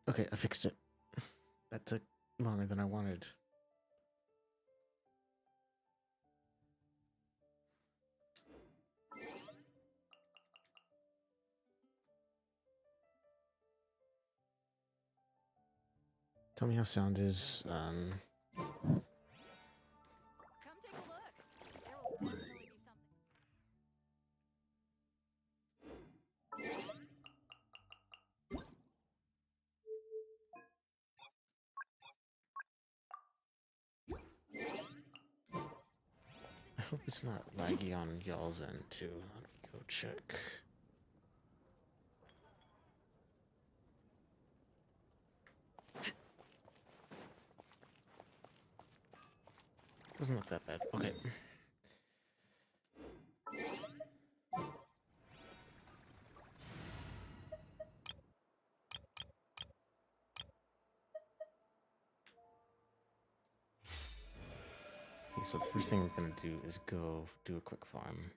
Okay, I fixed it. That took longer than I wanted. Tell me how sound is. Come take a look. There will definitely be something. I hope it's not laggy on y'all's end too. Let me go check. Doesn't look that bad. Okay. Okay, so the first thing we're gonna do is go do a quick farm.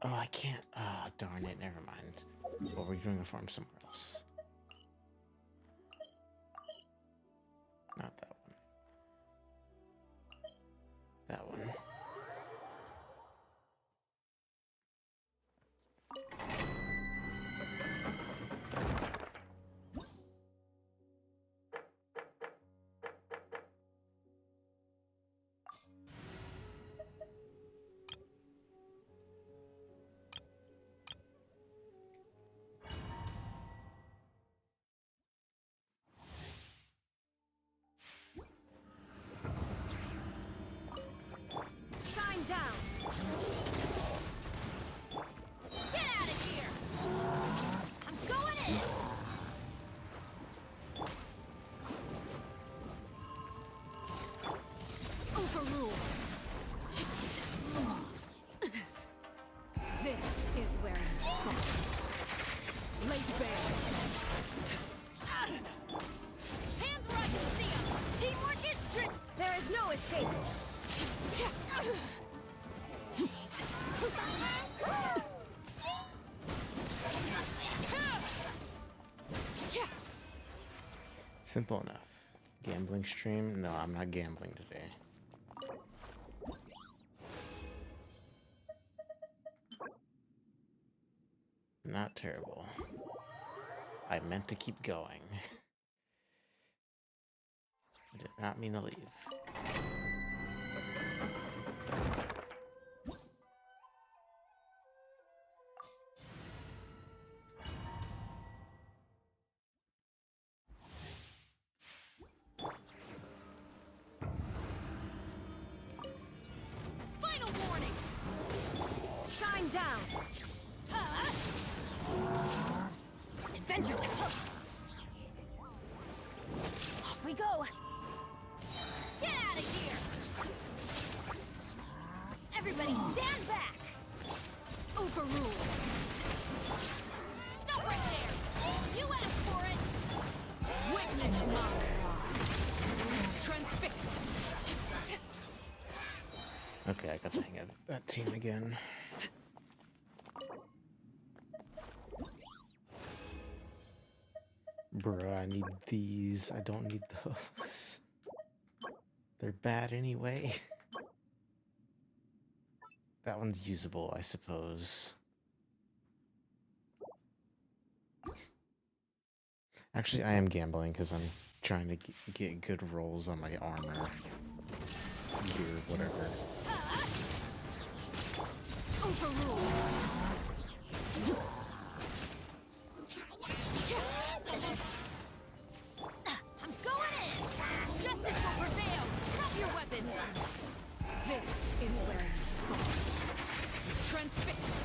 Oh, I can't. Ah, oh, darn it. Never mind. Well, we're doing a farm somewhere else. Not that one. That one. Shine down. Get out of here. I'm going in. Overruled. This is where you fall. Laid bare. Hands where I can see them. Teamwork is strict. There is no escape. Simple enough. Gambling stream? No, I'm not gambling today. Not terrible. I meant to keep going. I did not mean to leave. Final warning. Shine down. Adventure time. Off we go. Get out of here. Everybody stand back. Overruled. Stop right there. You asked for it. Witness my rise. Transfixed. Okay, I got the hang of that team again. Bruh, I need these. I don't need those. They're bad anyway. That one's usable, I suppose. Actually, I am gambling because I'm trying to get good rolls on my armor. Gear, whatever. Overruled. I'm going in. Justice will prevail. Drop your weapons. This is where you fall. Transfixed.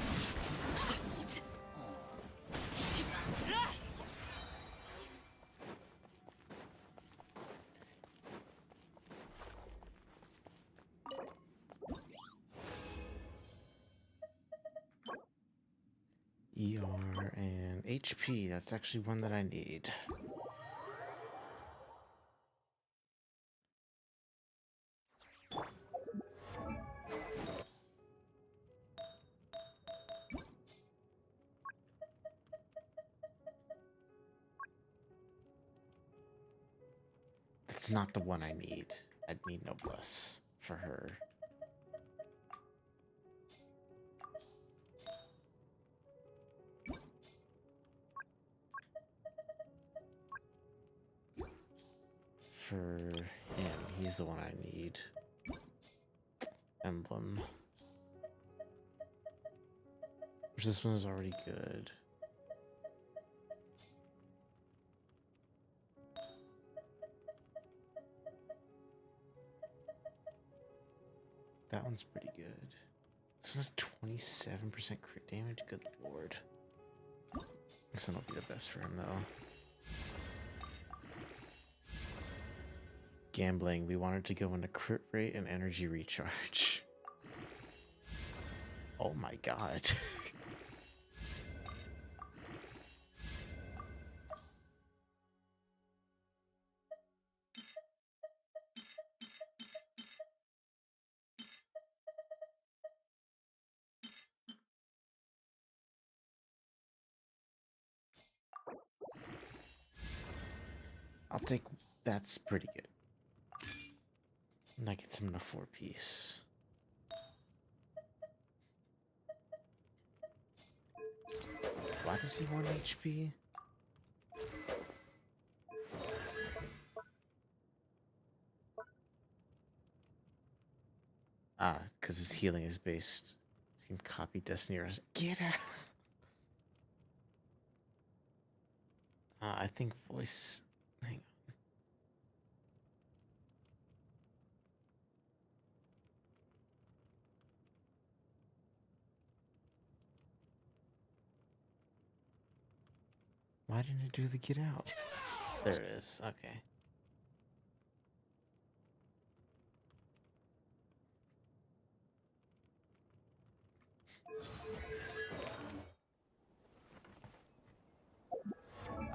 ER and HP. That's actually one that I need. That's not the one I need. I'd need Noblesse for her. For him, he's the one I need. Emblem. Which this one is already good. That one's pretty good. This one has 27% crit damage. Good lord. This one will be the best for him, though. Gambling. We wanted to go into crit rate and energy recharge. Oh my god. I'll take... That's pretty good. And that gets him in a 4-piece. Why does he want HP? Ah, because his healing is based... He can copy Destiny or... Get out! I think voice... Hang on. Why didn't it do the get out? There it is. Okay.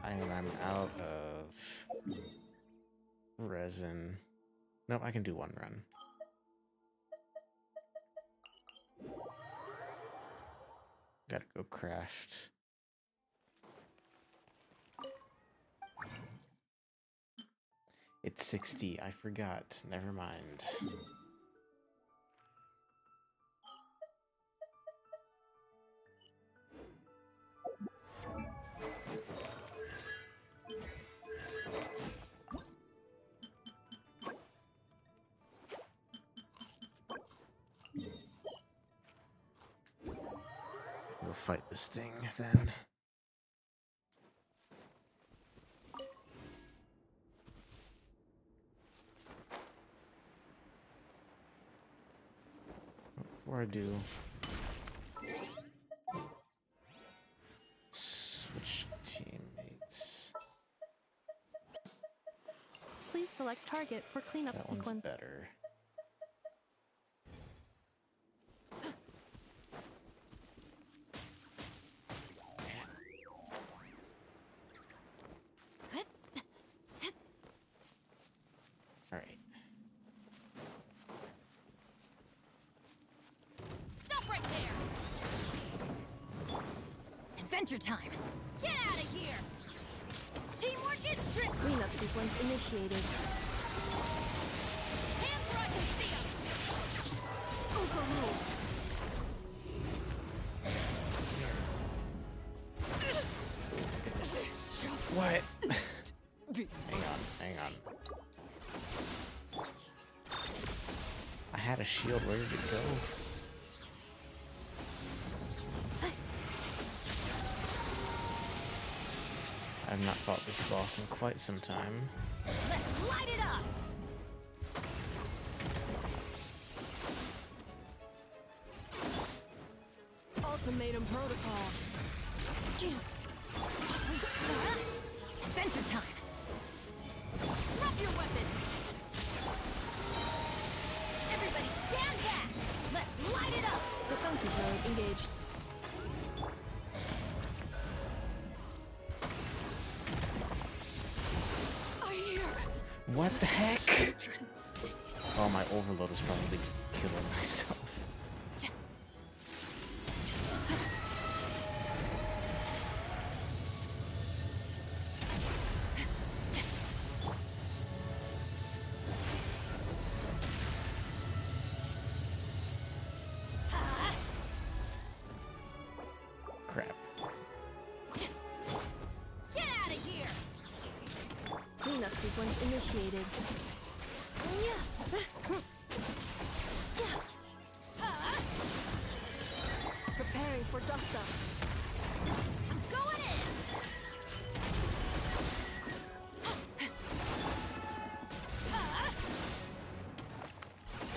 I'm out of resin. Nope, I can do one run. Gotta go craft. It's 60. I forgot. Never mind. Go fight this thing then. Before I do, switch teammates. Please select target for cleanup That sequence. one's better. Adventure time! Get out of here! Teamwork is tricky! Cleanup sequence initiated. Hands where I can see them! Overruled. What? Hang on. I had a shield. Where did it go? I've not fought this boss in quite some time. Let's light it up! Ultimatum protocol. Adventure time! Drop your weapons! Everybody stand back! Let's light it up! Defensive mode engaged. What the heck? Oh, my overload is probably killing myself. sequence initiated. Preparing for dust up. I'm going in!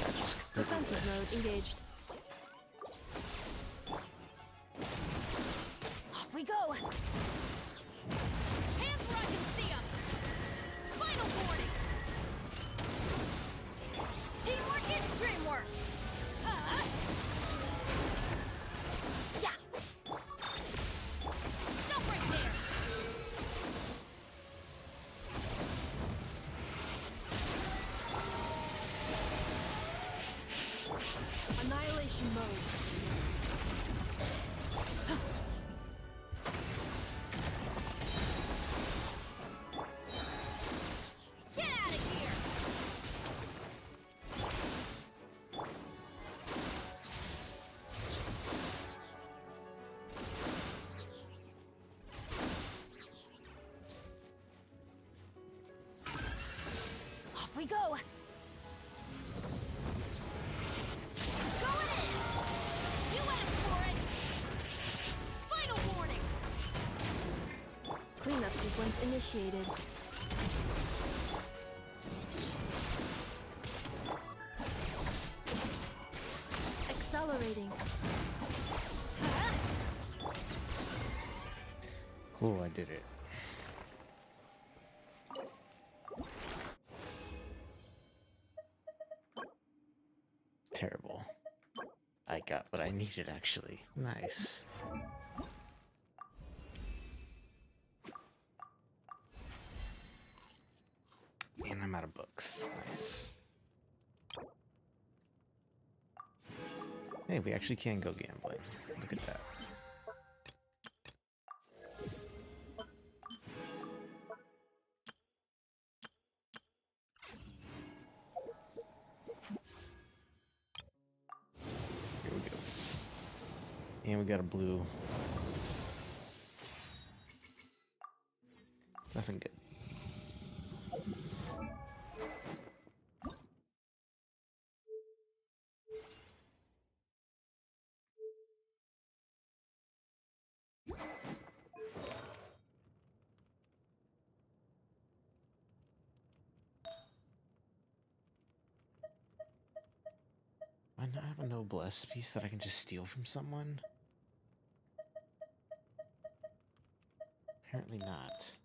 That just completely Defensive mode missed. engaged. Off we go! Hands where I can see 'em! Final warning! Teamwork is dreamwork! Yeah! Stop right there! Annihilation mode. Get out of here! Off we go! Going in! You asked for it! Final warning! Cleanup sequence initiated. Accelerating. Cool, I did it. Terrible. I got what I needed, actually. Nice. And I'm out of books. Nice. Hey, we actually can go gambling. Look at that. Here we go. And we got a blue. Nothing good. I not have a noblesse piece that I can just steal from someone? Apparently not.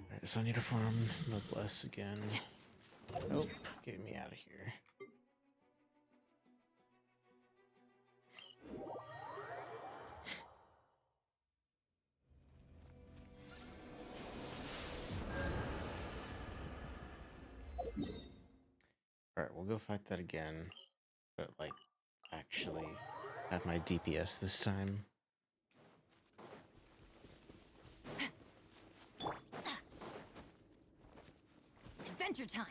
Alright, so I need to farm noblesse again. Nope, get me out of here. Alright, we'll go fight that again. But, like, actually have my DPS this time. Adventure time!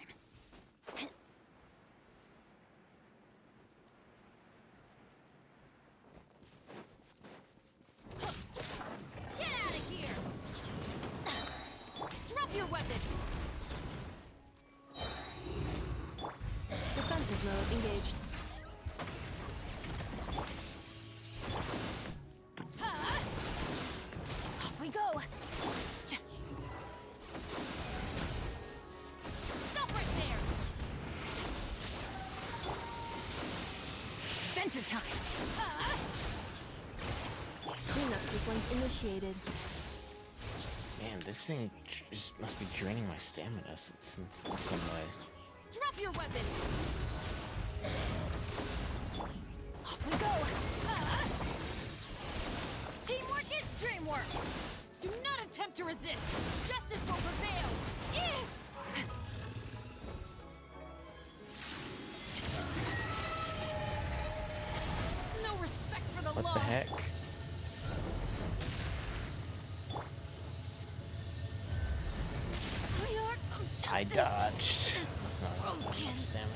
Get out of here! Drop your weapons! Defensive mode engaged. Off we go! Stop right there! Adventure time! Cleanup sequence initiated. Man, this thing just must be draining my stamina in some way. Drop your weapons! Off we go! Teamwork is dreamwork! Do not attempt to resist! Justice will prevail! No respect for the What law! the heck? I dodged. is That's not broken. enough stamina.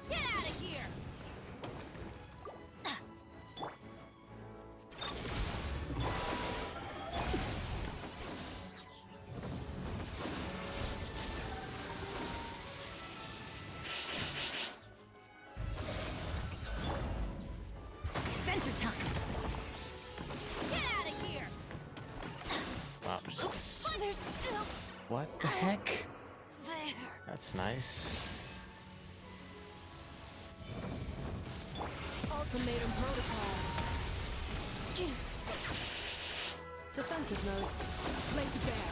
Get out of here! Adventure time! Get out of here! Wow, just missed. There's still What the heck? there. That's nice. Ultimatum protocol. Defensive mode. Laid to bear.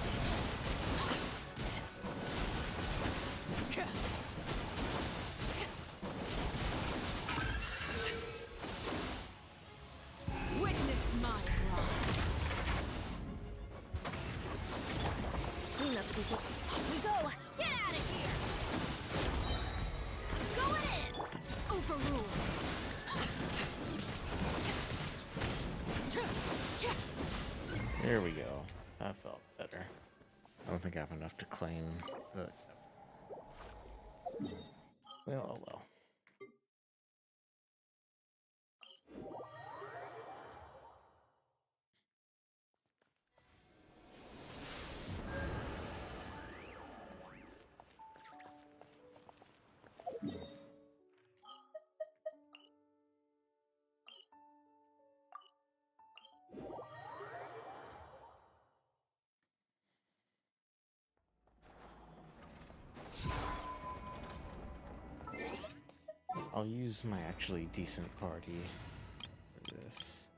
Witness my rise. Cleanup sequence. Off we go. Get out of here. Going in. Overrule. There we go. That felt better. I don't think I have enough to claim the... Well, oh well. I'll use my actually decent party for this.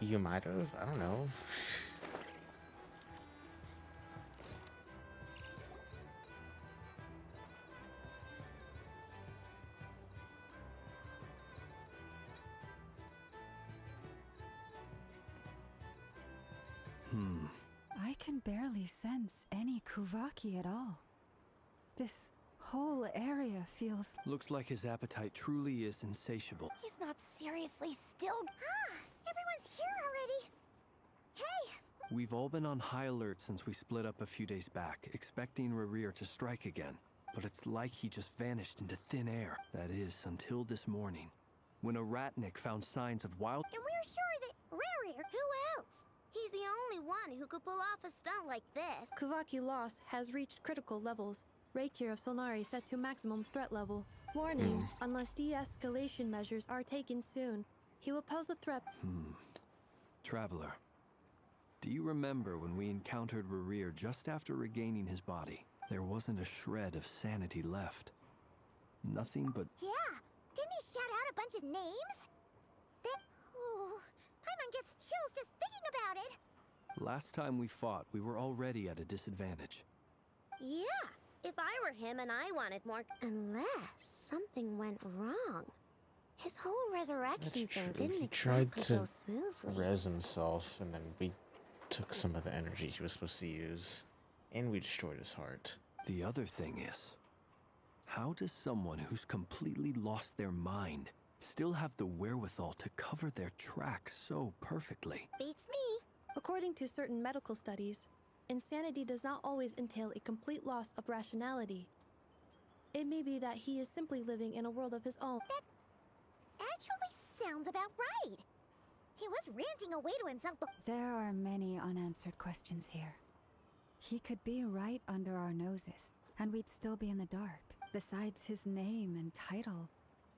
You might have, I don't know. I can barely sense any Kuvaki at all. This whole area feels... Looks like his appetite truly is insatiable. He's not seriously still. Ah, everyone's here already. Hey, We've all been on high alert since we split up a few days back, expecting Rerir to strike again. But it's like he just vanished into thin air. That is, until this morning, when a ratnik found signs of wild... And we're sure that Rerir, who else? He's the only one who could pull off a stunt like this. Kuvaki loss has reached critical levels. Reikir of Solnari set to maximum threat level. Warning, unless de-escalation measures are taken soon, he will pose a threat. Traveler, do you remember when we encountered Rerir just after regaining his body? There wasn't a shred of sanity left. Nothing but... Yeah, didn't he shout out a bunch of names? That... Oh, Paimon gets chills just thinking about it. Last time we fought, we were already at a disadvantage. Yeah, if I were him and I wanted more... Unless something went wrong. His whole resurrection That's thing true. didn't He tried exactly to go smoothly. res himself, and then we took some of the energy he was supposed to use, and we destroyed his heart. The other thing is, how does someone who's completely lost their mind still have the wherewithal to cover their tracks so perfectly? Beats me. According to certain medical studies, insanity does not always entail a complete loss of rationality. It may be that he is simply living in a world of his own. Actually sounds about right. He was ranting away to himself. There are many unanswered questions here. He could be right under our noses, and we'd still be in the dark. Besides his name and title,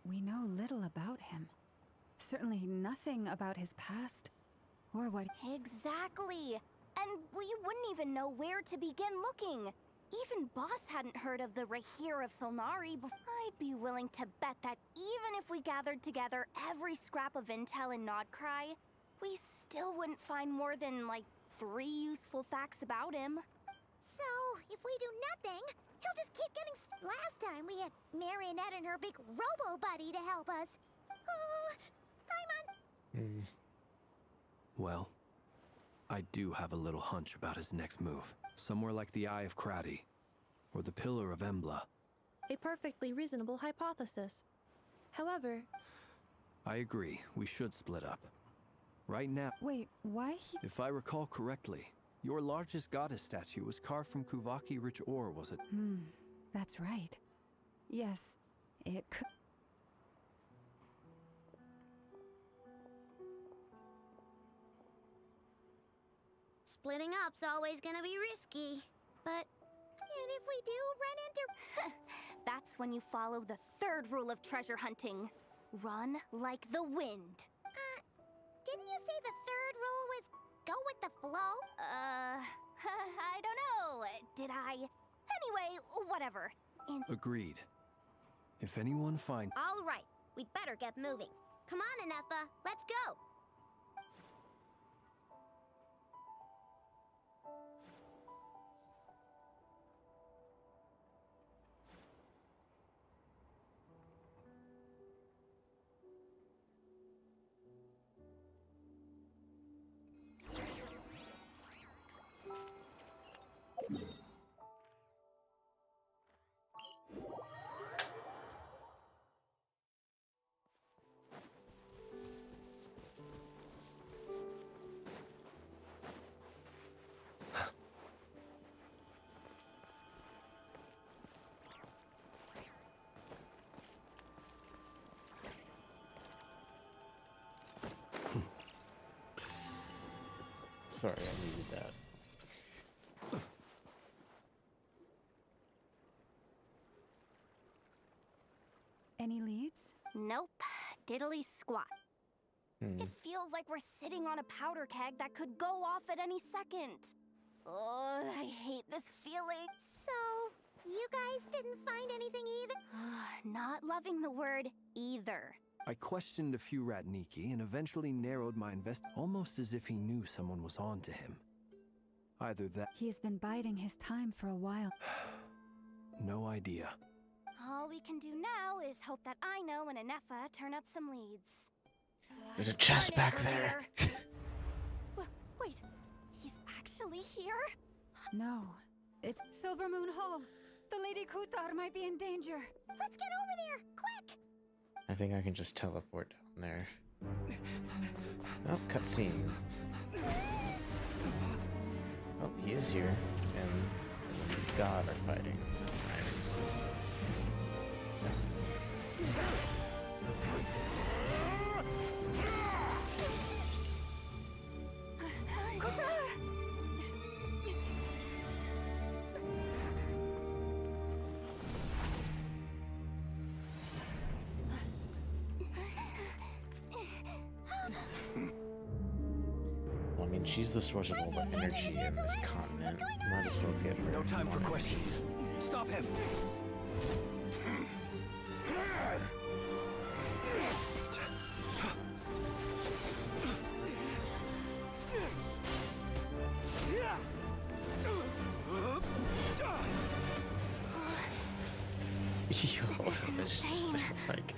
we know little about him. Certainly nothing about his past, or what... Exactly. And we wouldn't even know where to begin looking. Even Boss hadn't heard of the Reir of Solnari before. I'd be willing to bet that even if we gathered together every scrap of intel in Nodcry, we still wouldn't find more than, like, 3 useful facts about him. So, If we do nothing, he'll just keep getting. Last time we had Marionette and her big robo buddy to help us. Oh, I'm on. Well, I do have a little hunch about his next move. Somewhere like the Eye of Craddy, or the Pillar of Embla. A perfectly reasonable hypothesis. However, I agree, we should split up. Right now, Wait, why he. if I recall correctly, your largest goddess statue was carved from Kuvaki rich ore, was it? That's right. Yes, it could. Splitting up's always gonna be risky. But. And if we do run into. That's when you follow the third rule of treasure hunting. Run like the wind. Didn't you say the third rule was go with the flow? I don't know. Did I? Anyway, whatever. Agreed. If anyone finds... All right, we'd better get moving. Come on, Anefa, let's go. Sorry, I needed that. Any leads? Nope. Diddly squat. Hmm. It feels like we're sitting on a powder keg that could go off at any second. Oh, I hate this feeling. So, you guys didn't find anything either? Not loving the word either. I questioned a few Ratniki and eventually narrowed my almost as if he knew someone was on to him. Either that... He's been biding his time for a while. No idea. All we can do now is hope that I know and Anefa turn up some leads. There's a chest back there. Wait, he's actually here? No, it's Silver Moon Hall. The Lady Kutar might be in danger. Let's get over there, quick! I think I can just teleport down there. Oh, cutscene. Oh, he is here. And God are fighting. That's nice. Well, I mean, she's the source of all the energy in this continent. Might as well get her. No time for more questions. energy. Stop him! Yo, it's just there, like,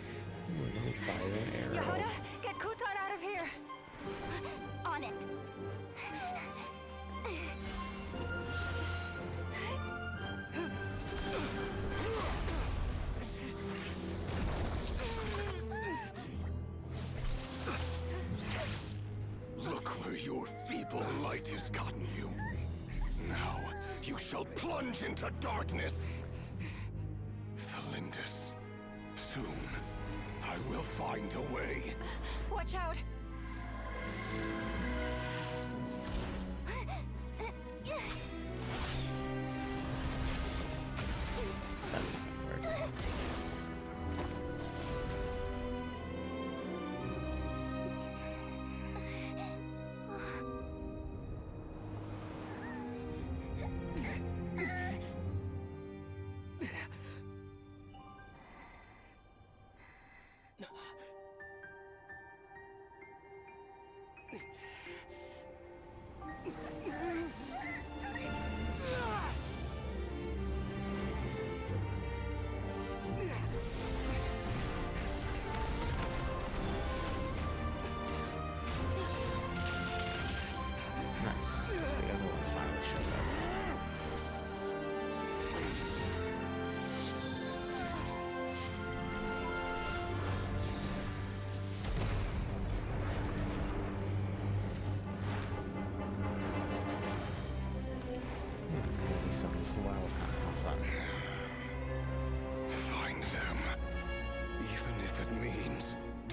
let me fire an arrow. Yehuda, get Kutar out of here! On it. Look where your feeble light has gotten you. Now you shall plunge into darkness. Thalindus, soon I will find a way. Watch out! That's not gonna work.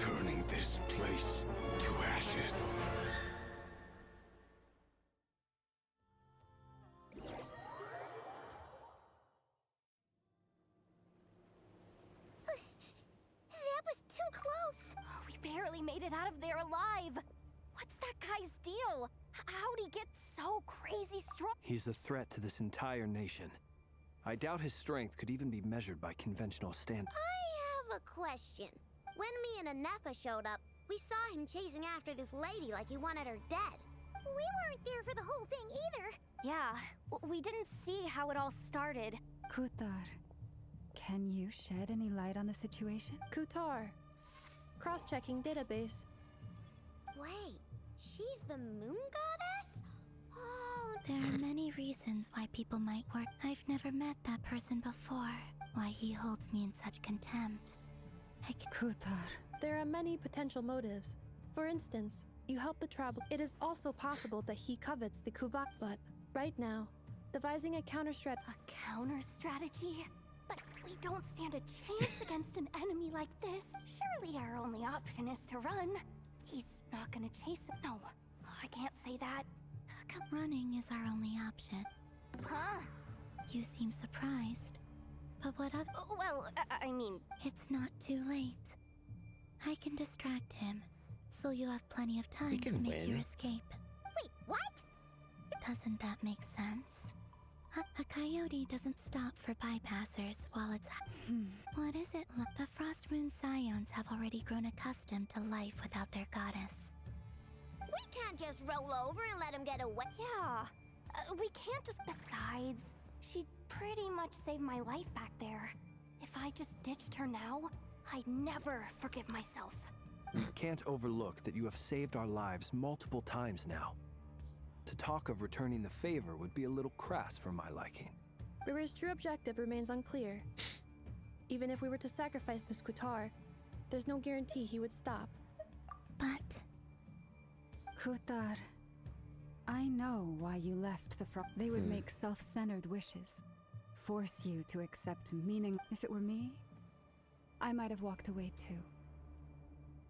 turning this place to ashes. That was too close. We barely made it out of there alive. What's that guy's deal? How'd he get so crazy strong? He's a threat to this entire nation. I doubt his strength could even be measured by conventional standards. I have a question. When me and Anefa showed up, we saw him chasing after this lady like he wanted her dead. We weren't there for the whole thing either. Yeah, we didn't see how it all started. Kutar, can you shed any light on the situation? Kutar. Cross-checking database. Wait, she's the moon goddess? Oh, There are many reasons why people might work. I've never met that person before. Why he holds me in such contempt. Kutar. There are many potential motives. For instance, you help the travel. It is also possible that he covets the Kuvak, but right now, devising a counter-strat. A counter strategy? But we don't stand a chance against an enemy like this. Surely our only option is to run. He's not gonna chase him. No, I can't say that. Running is our only option. Huh? You seem surprised. But what other? Well, I mean... It's not too late. I can distract him, so you have plenty of time to can make your win. escape. wait, what? Doesn't that make sense? A coyote doesn't stop for bypassers while it's... What is it? Look, the Frost Moon Scions have already grown accustomed to life without their goddess. We can't just roll over and let him get away. Yeah, we can't just... Besides, she pretty much saved my life back there. If I just ditched her now, I'd never forgive myself. You can't overlook that you have saved our lives multiple times now. To talk of returning the favor would be a little crass for my liking. Riri's true objective remains unclear. Even if we were to sacrifice Miss Kutar, there's no guarantee he would stop. But Kutar, I know why you left the Frost. They would make self-centered wishes. Force you to accept meaning. If it were me, I might have walked away too.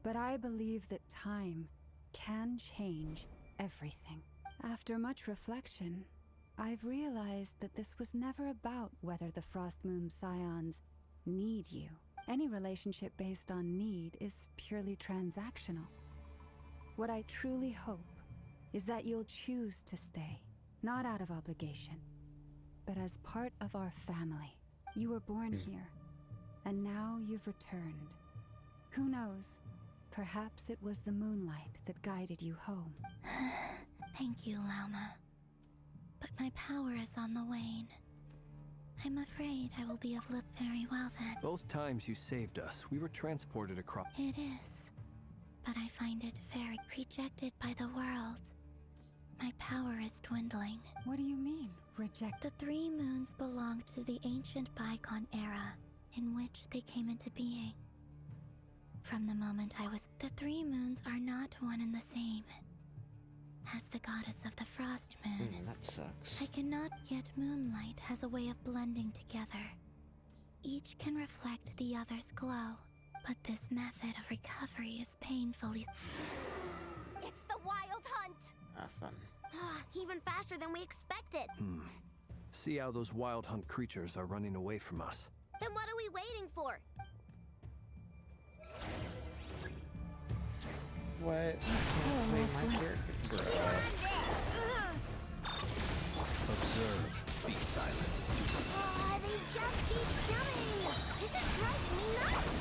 But I believe that time can change everything. After much reflection, I've realized that this was never about whether the Frost Moon Scions need you. Any relationship based on need is purely transactional. What I truly hope is that you'll choose to stay, not out of obligation, but as part of our family. You were born here, and now you've returned. Who knows? Perhaps it was the moonlight that guided you home. thank you, Lauma. But my power is on the wane. I'm afraid I will be of lip very well then. Both times you saved us, we were transported across... It is. But I find it very rejected by the world. My power is dwindling. What do you mean, reject? The three moons belonged to the ancient bygone era in which they came into being. From the moment I was... The three moons are not one and the same. As the goddess of the Frost Moon, That sucks. I cannot, yet moonlight has a way of blending together. Each can reflect the other's glow, but this method of recovery is painfully... It's the Wild Hunt! Ah, fun. Even faster than we expected. See how those wild hunt creatures are running away from us. Then what are we waiting for? What? I can't play my character. Observe. Be silent. They just keep coming! This is driving me nuts!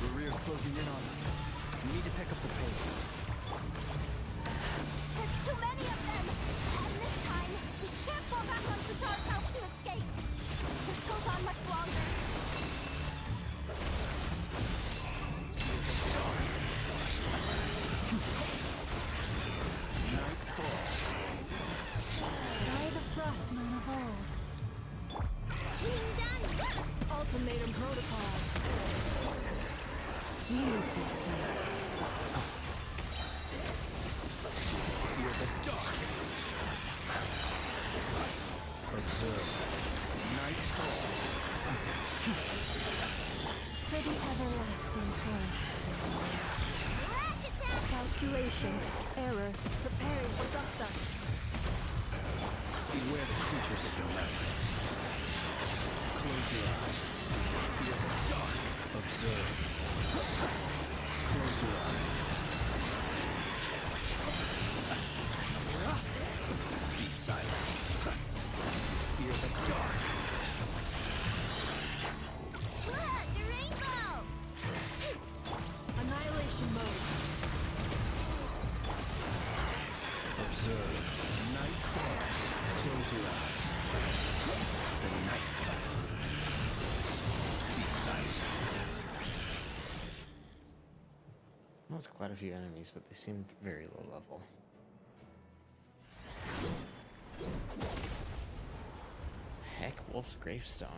The rear's closing in on us. We need to pick up the pace. There's too many of them! And this time, we can't fall back on Kutar's house to escape. This goes on much longer. Night falls. By the Frost Moon of old. Team done! Ultimatum protocol. Leave this place. Feel the dark. Observe. Night falls. For the everlasting. Evacuation. Error. Preparing for dust up. Beware the creatures of your land. Close your eyes. Fear the dark. Observe. Close your eyes. Be silent. Fear the dark. Look, the rainbow! Annihilation mode. Observe. Night falls. Close your eyes. The night comes. Be silent. Well, it's quite a few enemies, but they seem very low level. Heck, Wolf's Gravestone.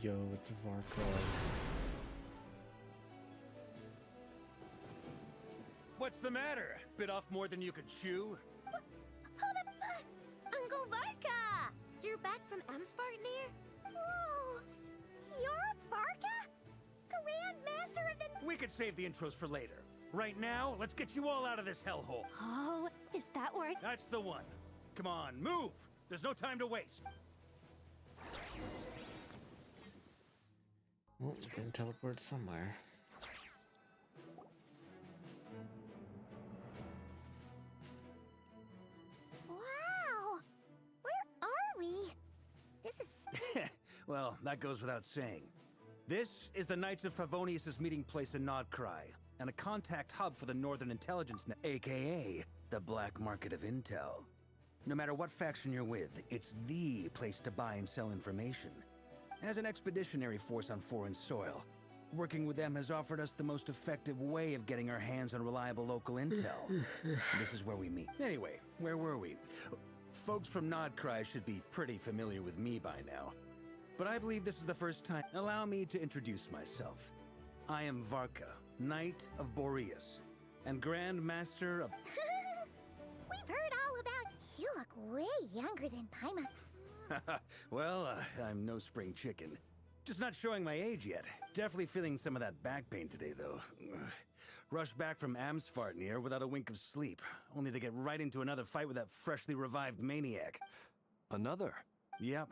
Yo, it's Varko. What's the matter? Bit off more than you could chew? Hold up! Uncle Varka! You're back from Amsvartnir? Whoa! You're Varka? Grand Master of the... We could save the intros for later. Right now, let's get you all out of this hellhole. Oh, is that where... That's the one. Come on, move! There's no time to waste. Oh, we're getting teleported somewhere. Wow! Where are we? This is... Well, that goes without saying. This is the Knights of Favonius' meeting place in Nodcry, and a contact hub for the Northern Intelligence Net, aka the Black Market of Intel. No matter what faction you're with, it's the place to buy and sell information. As an expeditionary force on foreign soil, working with them has offered us the most effective way of getting our hands on reliable local intel. This is where we meet. Anyway, where were we? Folks from Nodcry should be pretty familiar with me by now. But I believe this is the first time. Allow me to introduce myself. I am Varka, Knight of Boreas, and Grand Master of... We've heard all about... You look way younger than Paima. Well, I'm no spring chicken. Just not showing my age yet. Definitely feeling some of that back pain today, though. Rushed back from Amsvartnir without a wink of sleep, only to get right into another fight with that freshly revived maniac. Another? Yep.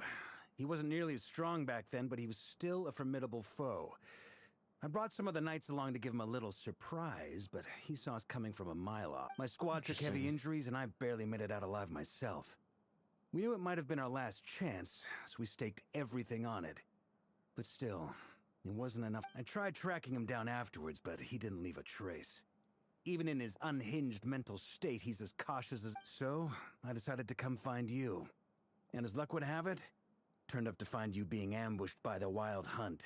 He wasn't nearly as strong back then, but he was still a formidable foe. I brought some of the knights along to give him a little surprise, but he saw us coming from a mile off. My squad took heavy injuries, and I barely made it out alive myself. We knew it might have been our last chance, so we staked everything on it. But still, it wasn't enough. I tried tracking him down afterwards, but he didn't leave a trace. Even in his unhinged mental state, he's as cautious as... So, I decided to come find you. And as luck would have it, turned up to find you being ambushed by the Wild Hunt.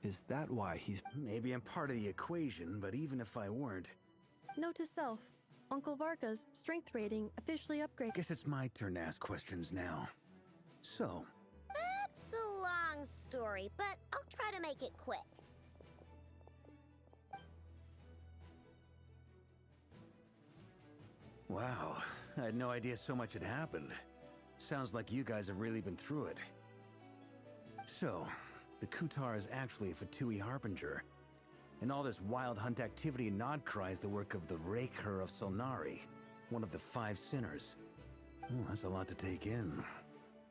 Is that why he's... Maybe I'm part of the equation, but even if I weren't... Note to self. Uncle Varka's strength rating officially upgraded. Guess it's my turn to ask questions now. So... That's a long story, but I'll try to make it quick. Wow, I had no idea so much had happened. Sounds like you guys have really been through it. So, the Kutar is actually a Fatui Harbinger. And all this wild hunt activity in Nodcry is the work of the Raker of Solnari, one of the 5 sinners. Oh, that's a lot to take in.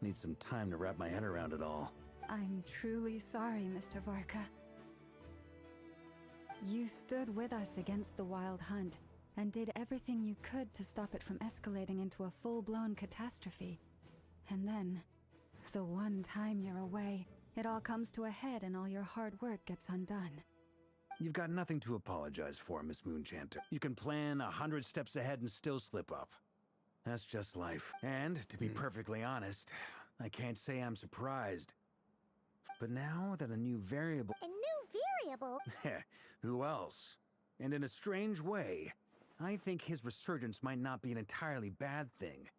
Need some time to wrap my head around it all. I'm truly sorry, Mr. Varka. You stood with us against the Wild Hunt, and did everything you could to stop it from escalating into a full-blown catastrophe. And then, the one time you're away, it all comes to a head and all your hard work gets undone. You've got nothing to apologize for, Miss Moonchanter. You can plan 100 steps ahead and still slip up. That's just life. And, to be perfectly honest, I can't say I'm surprised. But now that a new variable... A new variable? Who else? And in a strange way, I think his resurgence might not be an entirely bad thing.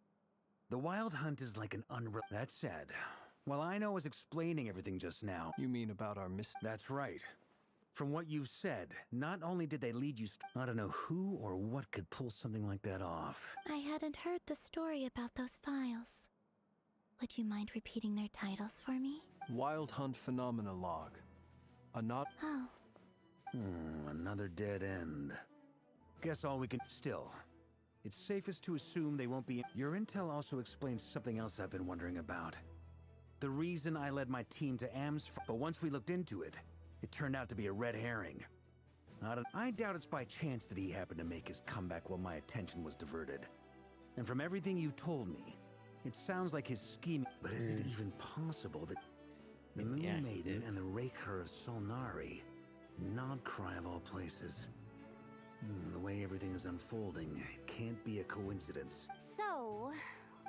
The Wild Hunt is like an That said, while I know I was explaining everything just now... You mean about our That's right. From what you've said, not only did they lead you I don't know who or what could pull something like that off. I hadn't heard the story about those files. Would you mind repeating their titles for me? Wild Hunt Phenomena Log. A not. Oh, Another dead end. Guess all we can... Still, it's safest to assume they won't be... Your intel also explains something else I've been wondering about. The reason I led my team to Amsford, but once we looked into it, it turned out to be a red herring. I doubt it's by chance that he happened to make his comeback while my attention was diverted. And from everything you told me, it sounds like his scheme... But is it even possible that... The Moon Yeah, he Maiden did. and the Raker of Solnari... Nodcry of all places. The way everything is unfolding, it can't be a coincidence. So,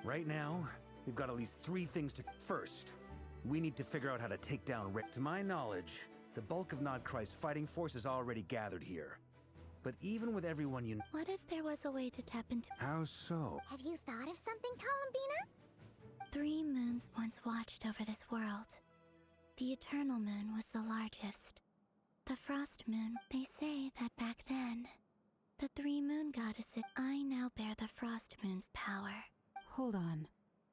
Right now, we've got at least 3 things to... First, we need to figure out how to take down To my knowledge, the bulk of Nodcry's fighting force is already gathered here. But even with everyone you... what if there was a way to tap into... How so? Have you thought of something, Columbina? 3 moons once watched over this world. The Eternal Moon was the largest. The Frost Moon, they say that back then, the 3 moon goddesses... I now bear the Frost Moon's power. Hold on.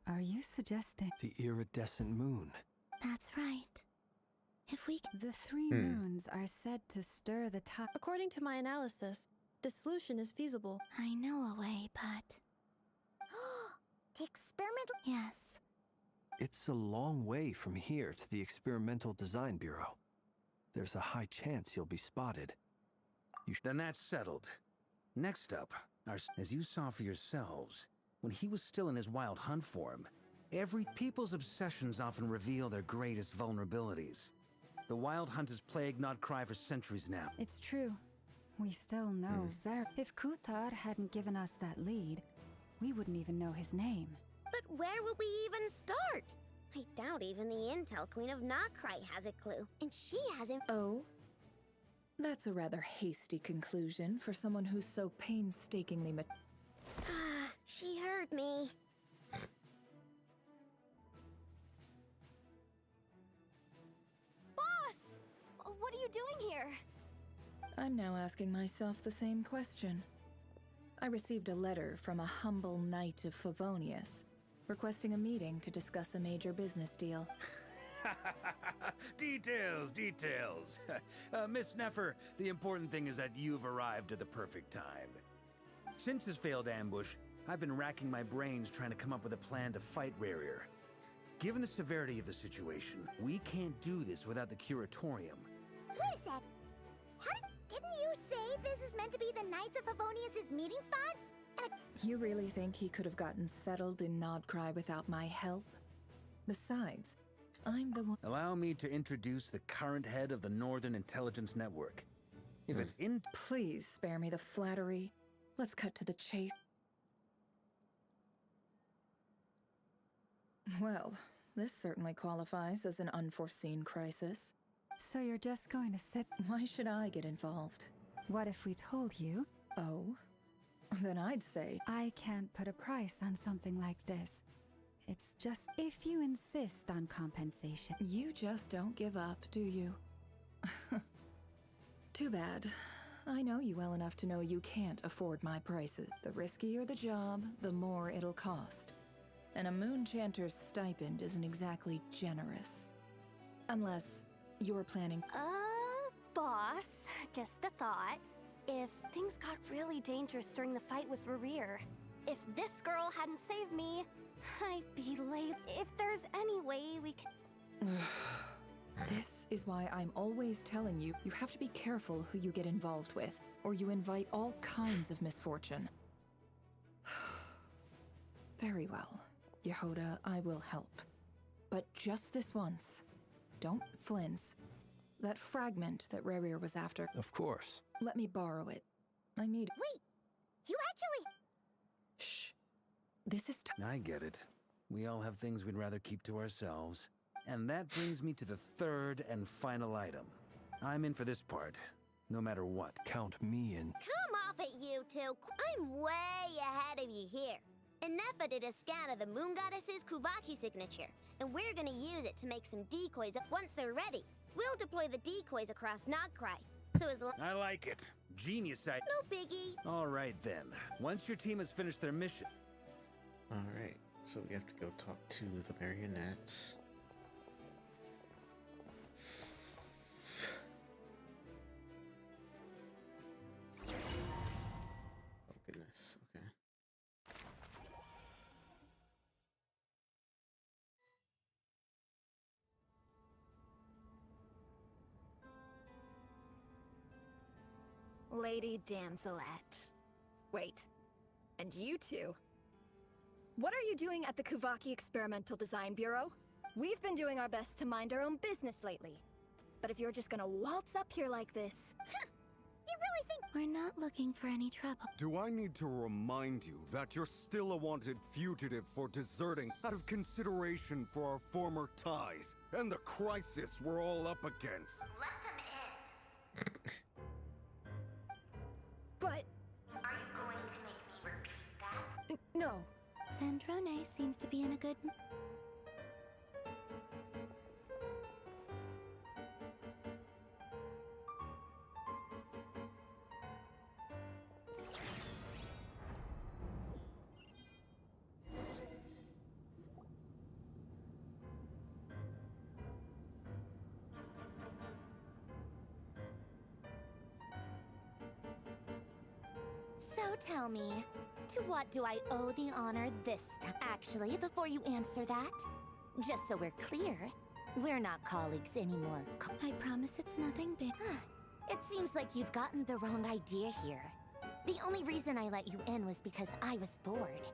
Are you suggesting The iridescent moon. That's right. If we... the 3 moons are said to stir the tide? According to my analysis, the solution is feasible. I know a way, but... To experimental... yes. It's a long way from here to the Experimental Design Bureau. There's a high chance you'll be spotted. Then that's settled. Next up, as you saw for yourselves, when he was still in his wild hunt form, people's obsessions often reveal their greatest vulnerabilities. The wild hunt has plagued Nodcry for centuries now. It's true. We still know very... If Kuthar hadn't given us that lead, we wouldn't even know his name. But where would we even start? I doubt even the Intel Queen of Nodcry has a clue. And she hasn't... Oh? That's a rather hasty conclusion for someone who's so painstakingly She heard me. boss! What are you doing here? I'm now asking myself the same question. I received a letter from a humble knight of Favonius, requesting a meeting to discuss a major business deal. Details, details. Miss Neffer, the important thing is that you've arrived at the perfect time. Since his failed ambush, I've been racking my brains trying to come up with a plan to fight Rarier. Given the severity of the situation, we can't do this without the Curatorium. Wait a sec. Didn't you say this is meant to be the Knights of Favonius' meeting spot? You really think he could have gotten settled in Nodcry without my help? Besides, I'm the one... Allow me to introduce the current head of the Northern Intelligence Network. If it's in... Please spare me the flattery. Let's cut to the chase. Well, this certainly qualifies as an unforeseen crisis. So you're just going to sit... Why should I get involved? What if we told you? Oh? Then I'd say... I can't put a price on something like this. It's just if you insist on compensation. You just don't give up, do you? Too bad. I know you well enough to know you can't afford my prices. The riskier the job, the more it'll cost. And a Moonchanter's stipend isn't exactly generous. Unless you're planning... Boss, just a thought. If things got really dangerous during the fight with Rarier, if this girl hadn't saved me, I'd be late. If there's any way we can... This is why I'm always telling you, you have to be careful who you get involved with, or you invite all kinds of misfortune. Very well, Yehoda, I will help. But just this once. Don't flinch. That fragment that Rarier was after, Of course. let me borrow it. I need it. Wait! You actually... Shh. This is I get it. We all have things we'd rather keep to ourselves. And that brings me to the third and final item. I'm in for this part, no matter what. Count me in. Come off it, you two. I'm way ahead of you here. Nefa did a scan of the moon goddess's Kuvaki signature, and we're gonna use it to make some decoys. Once they're ready, we'll deploy the decoys across Nagkrai. So as long— I like it. Genius idea. No biggie. All right then. Once your team has finished their mission. All right, so we have to go talk to the marionette. Oh goodness. Okay. Lady Damselette. Wait, and you two? What are you doing at the Kuvaki Experimental Design Bureau? We've been doing our best to mind our own business lately. But if you're just gonna waltz up here like this... You really think— We're not looking for any trouble. Do I need to remind you that you're still a wanted fugitive for deserting out of consideration for our former ties and the crisis we're all up against? Let them in. But... Are you going to make me repeat that? no. Sandrone seems to be in a good... So tell me, to what do I owe the honor this time? Actually, before you answer that, just so we're clear, we're not colleagues anymore. I promise it's nothing big. It seems like you've gotten the wrong idea here. The only reason I let you in was because I was bored.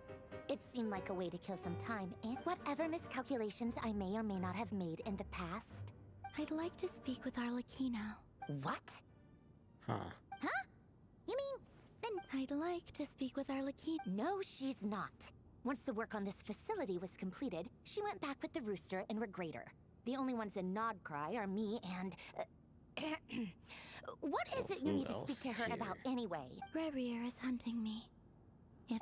It seemed like a way to kill some time and whatever miscalculations I may or may not have made in the past. I'd like to speak with Arlecchino. What? Huh. Huh? You mean— I'd like to speak with Arlecchino. No, she's not. Once the work on this facility was completed, she went back with the rooster and Regrator. The only ones in Nodcry are me and... what is it you Who need to speak to her else about here? anyway? Rerir is hunting me. If...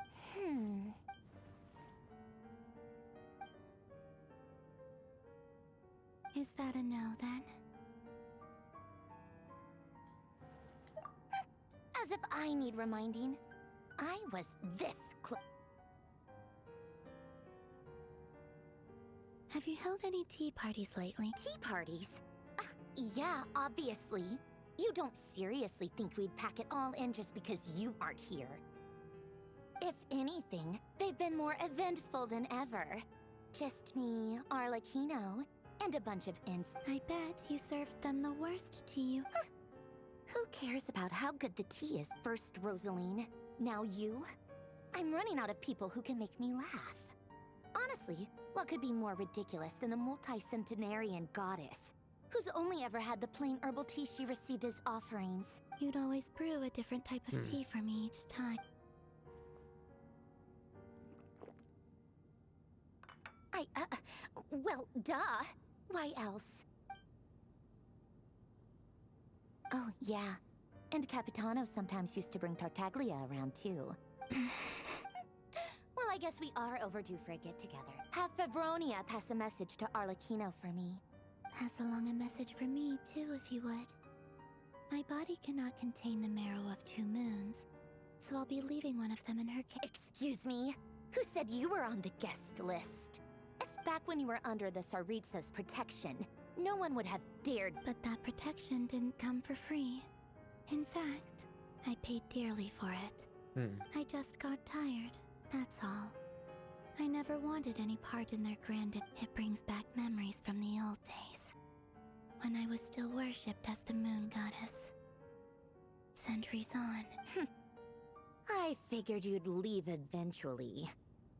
Is that a no, then? As if I need reminding. I was this close. Have you held any tea parties lately? Tea parties? Yeah, obviously. You don't seriously think we'd pack it all in just because you aren't here. If anything, they've been more eventful than ever. Just me, Arlecchino, and a bunch of I bet you served them the worst tea you... Who cares about how good the tea is, first Rosaline, now you? I'm running out of people who can make me laugh. Honestly, what could be more ridiculous than a multi-centenarian goddess, who's only ever had the plain herbal tea she received as offerings? You'd always brew a different type of tea for me each time. Well, duh. Why else? Oh, yeah. And Capitano sometimes used to bring Tartaglia around, too. Well, I guess we are overdue for a get-together. Have Febronia pass a message to Arlecchino for me. Pass along a message for me, too, if you would. My body cannot contain the marrow of 2 moons, so I'll be leaving one of them in her Excuse me? Who said you were on the guest list? If back when you were under the Tsaritsa's protection, no one would have dared. But that protection didn't come for free. In fact, I paid dearly for it. I just got tired, that's all. I never wanted any part in their grand... It brings back memories from the old days, when I was still worshipped as the moon goddess. Centuries on. I figured you'd leave eventually.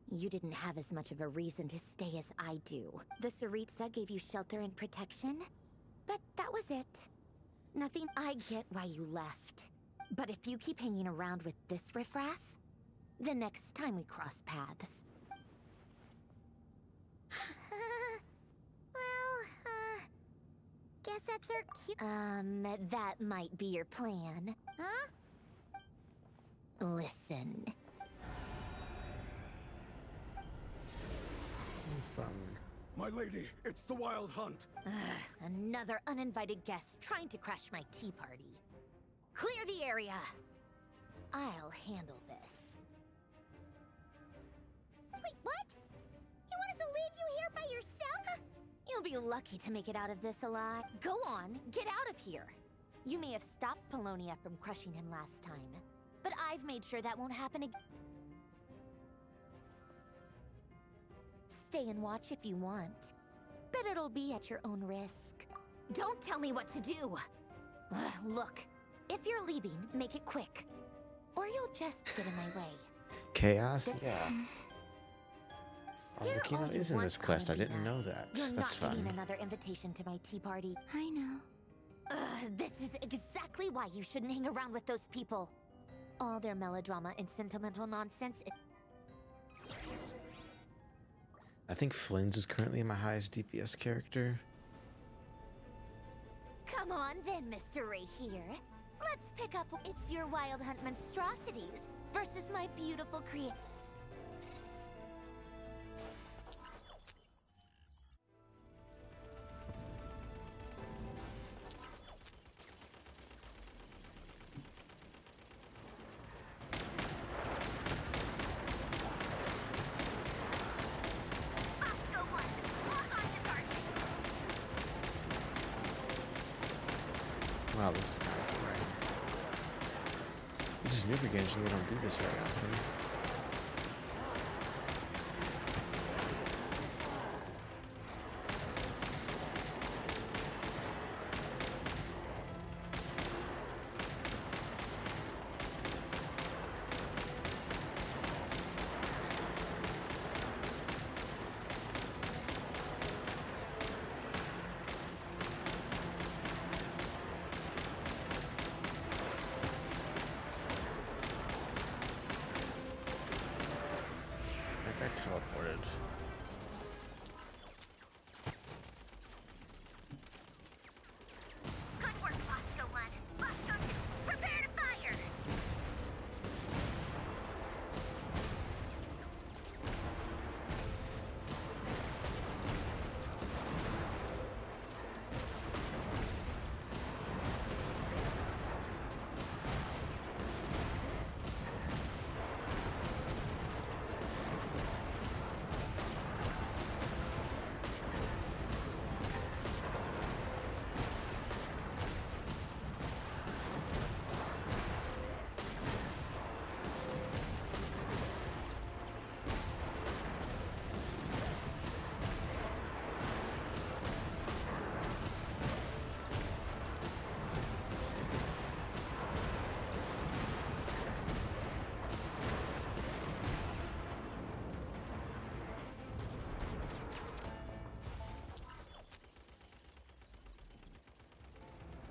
You didn't have as much of a reason to stay as I do. The Tsaritsa gave you shelter and protection, but that was it. Nothing. I get why you left. But if you keep hanging around with this riffraff, the next time we cross paths... Guess that's our cue. That might be your plan. Huh? Listen. Fun. My lady, it's the Wild Hunt. Another uninvited guest trying to crash my tea party. Clear the area. I'll handle this. Wait, what? You want us to leave you here by yourself? You'll be lucky to make it out of this alive. Go on, get out of here. You may have stopped Polonia from crushing him last time, but I've made sure that won't happen again. Stay and watch if you want, but it'll be at your own risk. Don't tell me what to do! Look, if you're leaving, make it quick, or you'll just get in my way. Chaos? Yeah. Oh, Stare Lucino all you is in want, this quest. I didn't Valentina. know that. You're That's not getting fun. another invitation to my tea party. I know. This is exactly why you shouldn't hang around with those people. All their melodrama and sentimental nonsense. I think Flynn's is currently my highest DPS character. Come on then, Mr. Ray here. Let's pick up It's Your Wild Hunt Monstrosities versus my beautiful Wow, this is kind of boring. This is new for Genshin. They don't do this very often. I teleported. Good work, Bosco 1. Bosco 2, prepare to fire!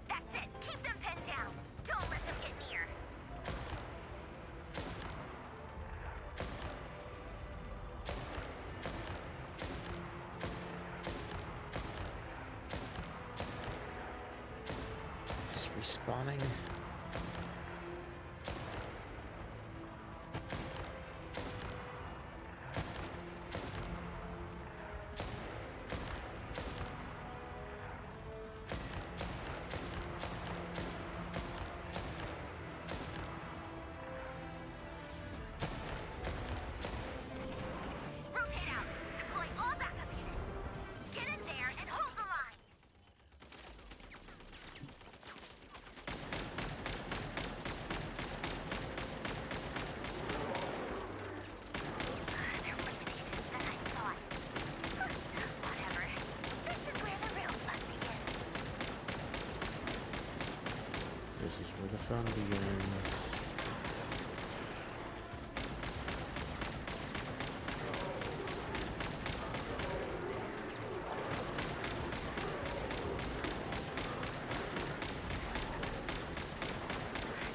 That's it. Keep them pinned down. Don't let them get near. Just respawning. Rotate out. Deploy all backup units. Get in there and hold the line. They're more tenacious than I thought. Whatever. This is where the real fun begins. This is where the fun begins.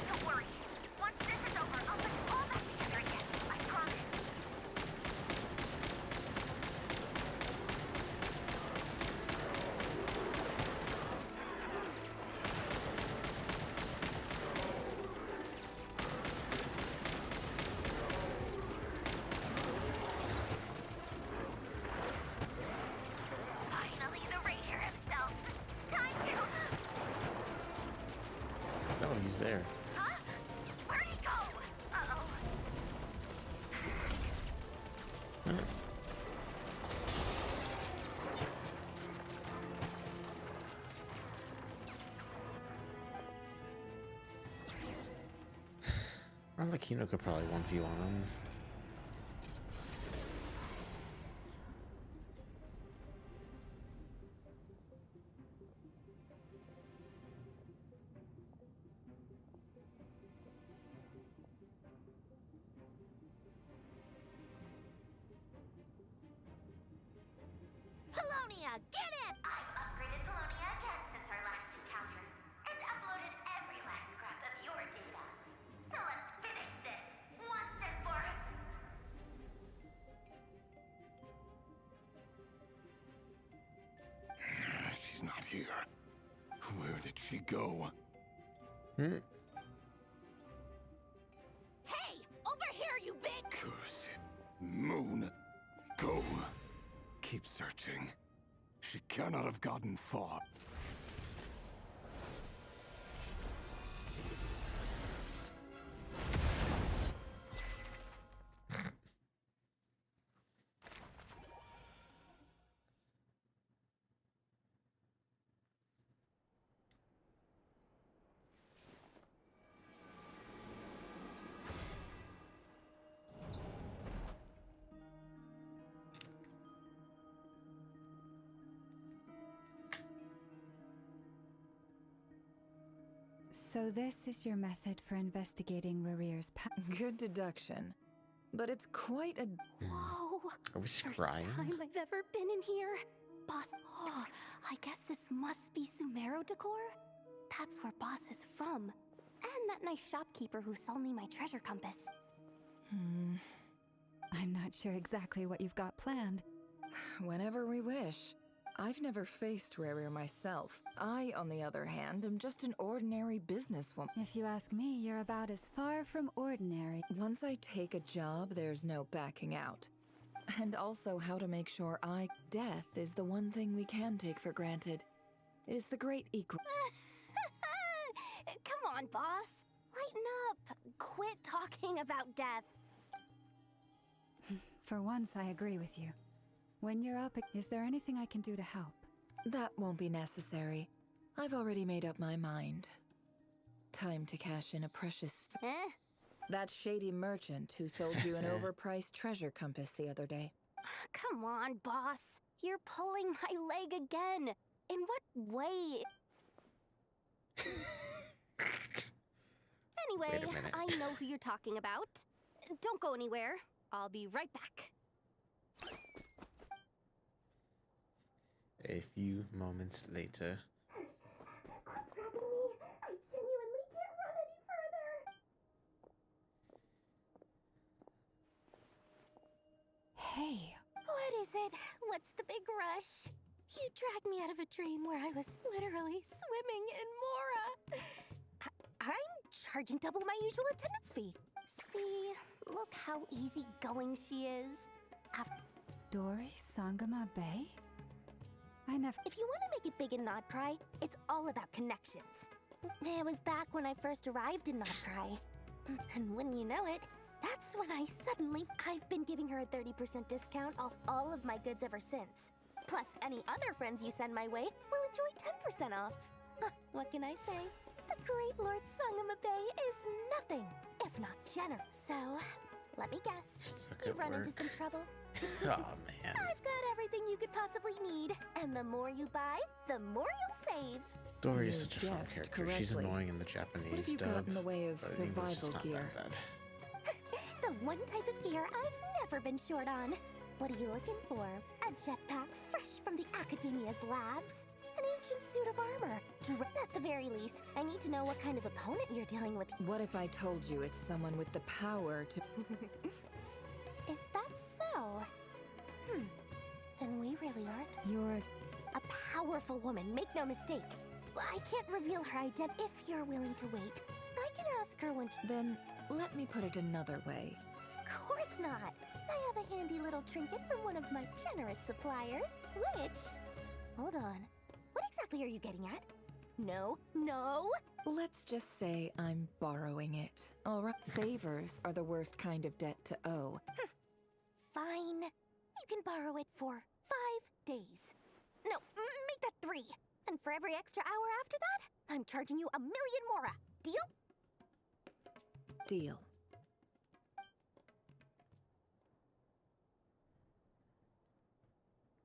Don't worry. Once this is over, I'll put it all back together again. I promise. Oh, he's there. Huh? Where'd he go? Uh-oh. Huh. Arlecchino could probably 1v1 him. Polonia, get it! I've upgraded Polonia again since our last encounter, and uploaded every last scrap of your data. So let's finish this once and for... She's not here. Where did she go? Hmm. Hey! Over here, you big... Curse it. Moon. Go. Keep searching. She cannot have gotten far. So this is your method for investigating Rarir's Good deduction. But it's quite a... Whoa. Are we First scrying? time I've ever been in here. Boss, oh, I guess this must be Sumero decor? That's where Boss is from. And that nice shopkeeper who sold me my treasure compass. I'm not sure exactly what you've got planned. Whenever we wish. I've never faced Rarir myself. I, on the other hand, am just an ordinary businesswoman. If you ask me, you're about as far from ordinary. Once I take a job, there's no backing out. And also how to make sure death is the one thing we can take for granted. It is the great equal. Come on, boss. Lighten up. Quit talking about death. For once, I agree with you. When you're up, is there anything I can do to help? That won't be necessary. I've already made up my mind. Time to cash in a precious... That shady merchant who sold you an overpriced treasure compass the other day. Come on, boss. You're pulling my leg again. In what way? Wait Anyway, a minute. I know who you're talking about. Don't go anywhere. I'll be right back. A few moments later. Hey. What is it? What's the big rush? You dragged me out of a dream where I was literally swimming in Mora. I'm charging double my usual attendance fee. See, look how easygoing she is. Dory Sangama Bay? I never... If you want to make it big in Nodcry, it's all about connections. It was back when I first arrived in Nodcry. And wouldn't you know it, that's when I've been giving her a 30% discount off all of my goods ever since. Plus, any other friends you send my way will enjoy 10% off. What can I say? The great Lord Sangama Bay is nothing if not generous. So, let me guess. You've run into some trouble? Oh man. I've got everything you could possibly need. And the more you buy, the more you'll save. Dory is You such a fun guessed character. She's correctly. annoying in the What Japanese have you dub. got in the way of but in English, it's survival not gear? that bad. The one type of gear I've never been short on. What are you looking for? A jetpack fresh from the Academia's labs? An ancient suit of armor? At the very least, I need to know what kind of opponent you're dealing with. What if I told you it's someone with the power to... Is that so? Then we really aren't. You're... A powerful woman, make no mistake. I can't reveal her identity if you're willing to wait. I can ask her when she... Then let me put it another way. Of course not. I have a handy little trinket from one of my generous suppliers, which... Hold on. What exactly are you getting at? No, no. Let's just say I'm borrowing it. All right. Favors are the worst kind of debt to owe. Fine. You can borrow it for 5 days. No, make that 3. And for every extra hour after that, I'm charging you 1,000,000 mora. Deal? Deal.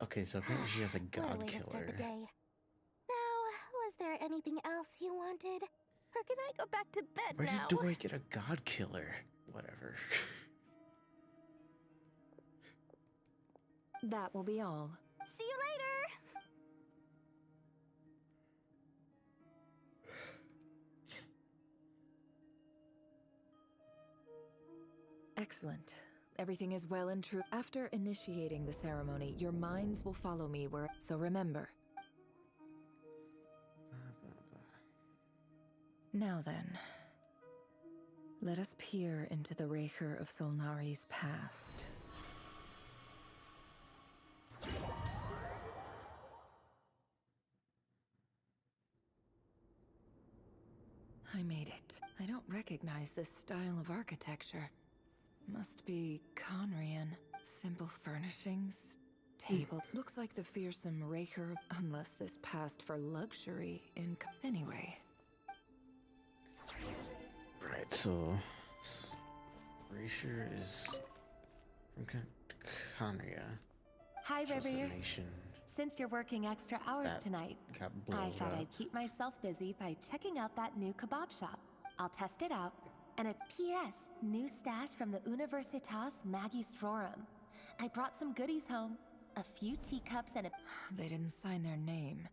Okay, so apparently she has a What a god way to start the killer. day. Now, was there anything else you wanted? Or can I go back to bed Where now? do I get a god killer? Whatever. That will be all. See you later! Excellent. Everything is well and true. After initiating the ceremony, your minds will follow me where. So remember. Now then, let us peer into the Raker of Solnari's past. I made it. I don't recognize this style of architecture. Must be Conrian. Simple furnishings, table. Looks like the fearsome Raker, unless this passed for luxury in. Anyway. Right, so Racer is from Conria. Hi, which was a Rivier. nation Since you're working extra hours that tonight, got I blown thought up. I'd keep myself busy by checking out that new kebab shop. I'll test it out. And a P.S. New stash from the Universitas Magistrorum. I brought some goodies home. A few teacups and a... They didn't sign their name.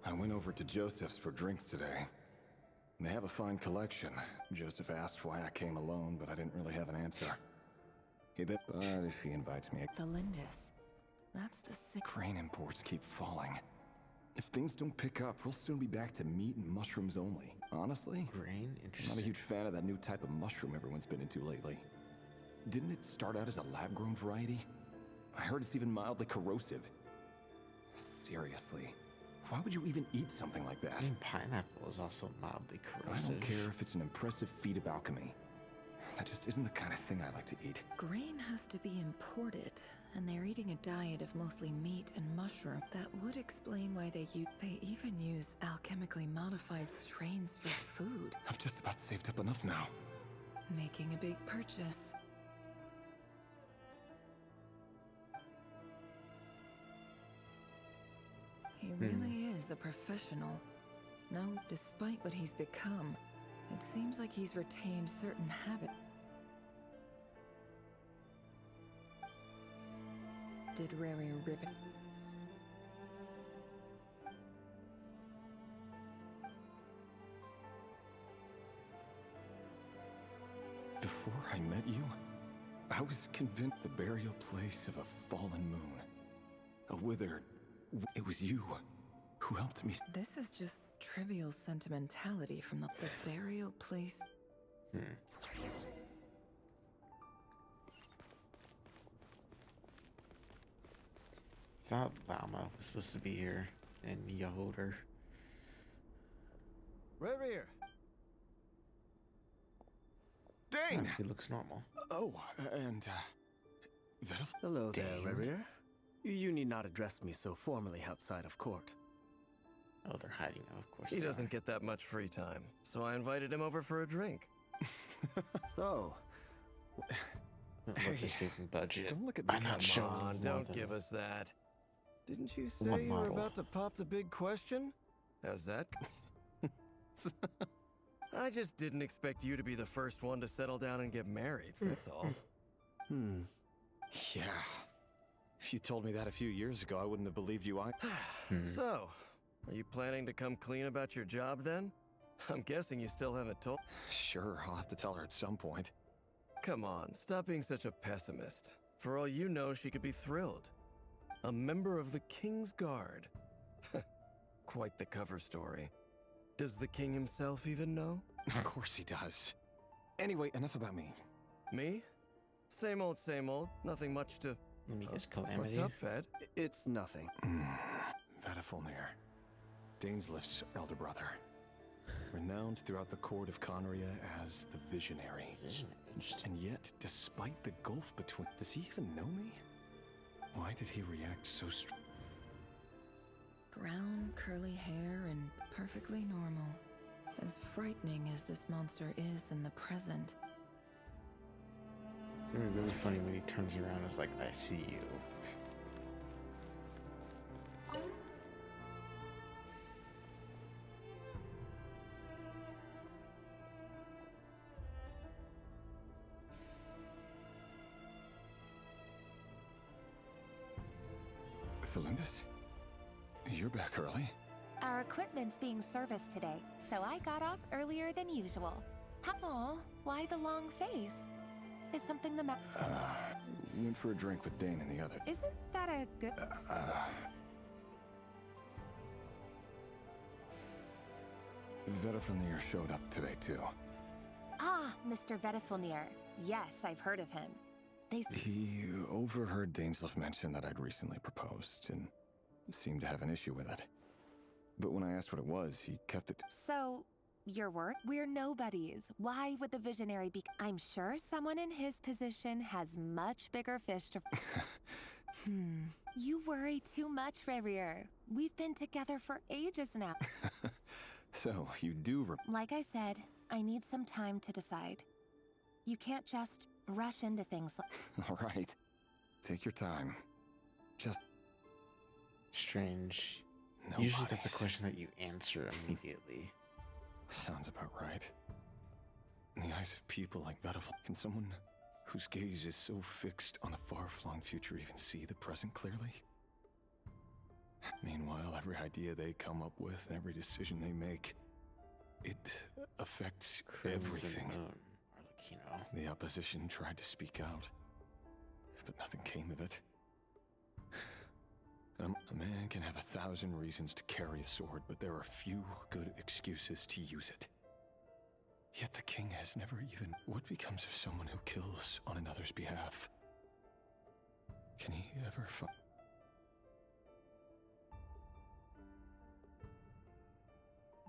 I went over to Joseph's for drinks today. They have a fine collection. Joseph asked why I came alone, but I didn't really have an answer. But if he invites me... The Lindis. That's the sick... Grain imports keep falling. If things don't pick up, we'll soon be back to meat and mushrooms only. Honestly, Grain? I'm not a Interesting. huge fan of that new type of mushroom everyone's been into lately. Didn't it start out as a lab-grown variety? I heard it's even mildly corrosive. Seriously, why would you even eat something like that? I mean, pineapple is also mildly corrosive. I don't care if it's an impressive feat of alchemy. That just isn't the kind of thing I like to eat. Grain has to be imported, and they're eating a diet of mostly meat and mushroom. That would explain why they even use alchemically modified strains for food. I've just about saved up enough now. Making a big purchase. He really is a professional. No, despite what he's become, it seems like he's retained certain habits. Did Rary rip it? Before I met you, I was convinced the burial place of a fallen moon. A withered... It was you who helped me. This is just trivial sentimentality from the burial place. Thought Lama was supposed to be here and Yahoder. Revier! Dane! He looks normal. Oh, and, Vetil? Hello there, Dane? Revier. You need not address me so formally outside of court. Oh, they're hiding him, of course. He they doesn't are. get that much free time, so I invited him over for a drink. So, Look, they're saving budget. Don't look at By me. not come showing on, more don't than give us that. Didn't you one say you were model. about to pop the big question? How's that? I just didn't expect you to be the first one to settle down and get married, that's all. Yeah. If you told me that a few years ago, I wouldn't have believed you. So, are you planning to come clean about your job then? I'm guessing you still haven't told. Sure, I'll have to tell her at some point. Come on, stop being such a pessimist. For all you know, she could be thrilled. A member of the King's Guard. Quite the cover story. Does the king himself even know? Of course he does. Anyway, enough about me. Me? Same old, same old. Nothing much to... Let me guess, Calamity. What's up, Ved? It's nothing. Vadafulnir, Dainslift's elder brother. Renowned throughout the court of Conria as the Visionary. And yet, despite the gulf between... Does he even know me? Why did he react so Brown, curly hair, and perfectly normal. As frightening as this monster is in the present. It's gonna be really funny when he turns around and is like, I see you. Felindus? You're back early? Our equipment's being serviced today, so I got off earlier than usual. Oh, why the long face? Is something the matter? Went for a drink with Dane and the other. Isn't that a good... Vedafulnir showed up today, too. Ah, Mr. Vedafulnir. Yes, I've heard of him. He overheard Dainslift mention that I'd recently proposed, and seemed to have an issue with it. But when I asked what it was, he kept it... So, your work? We're nobodies. Why would the Visionary be... I'm sure someone in his position has much bigger fish to... You worry too much, Rarier. We've been together for ages now. So, you do... Like I said, I need some time to decide. You can't just rush into things like... All right. Take your time. Just... Strange. Nobody's. Usually that's a question that you answer immediately. Sounds about right. In the eyes of people like Vedaful, can someone whose gaze is so fixed on a far-flung future even see the present clearly? Meanwhile, every idea they come up with and every decision they make, it affects everything. Moon, Arlecchino. The opposition tried to speak out, but nothing came of it. A man can have 1,000 reasons to carry a sword, but there are few good excuses to use it. Yet the king has never even... What becomes of someone who kills on another's behalf? Can he ever find...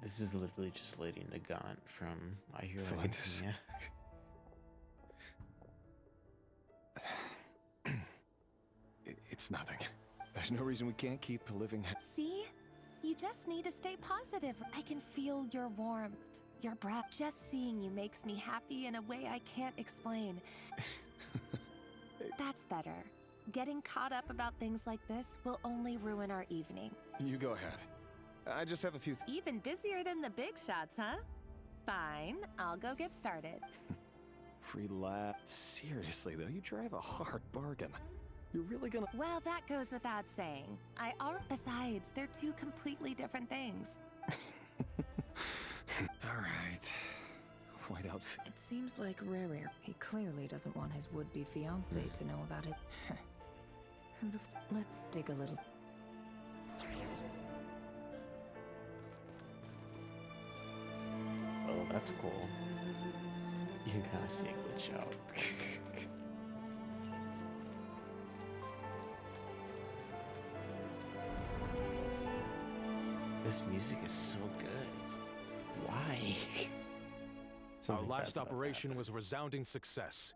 This is literally just Lady Nagant from My Hero Felindus. Academia. It's nothing. There's no reason we can't keep living... See? You just need to stay positive. I can feel your warmth, your breath. Just seeing you makes me happy in a way I can't explain. That's better. Getting caught up about things like this will only ruin our evening. You go ahead. I just have a few... Even busier than the big shots, huh? Fine, I'll go get started. Free laugh. Seriously, though, you drive a hard bargain. You're really gonna... Well, that goes without saying. Besides, they're two completely different things. All right. White outfit. It seems like Rarier. He clearly doesn't want his would-be fiancée to know about it. Who'd have... Let's dig a little... Oh, that's cool. You can kind of see it glitch out. This music is so good. Why? Our Something last bad's about to operation happen. was a resounding success,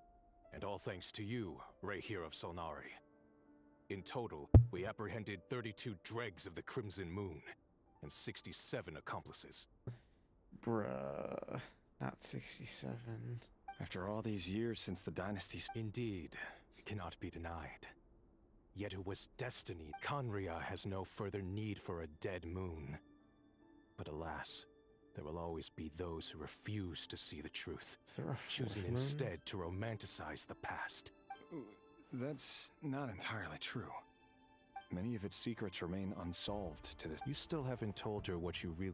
and all thanks to you, Rayhir of Solnari. In total, we apprehended 32 dregs of the Crimson Moon, and 67 accomplices. Bruh, not 67. After all these years since the dynasty's... Indeed, it cannot be denied. Yet it was destiny. Conria has no further need for a dead moon. But alas, there will always be those who refuse to see the truth, Is there a choosing fourth moon? instead to romanticize the past. That's not entirely true. Many of its secrets remain unsolved to this... You still haven't told her what you really...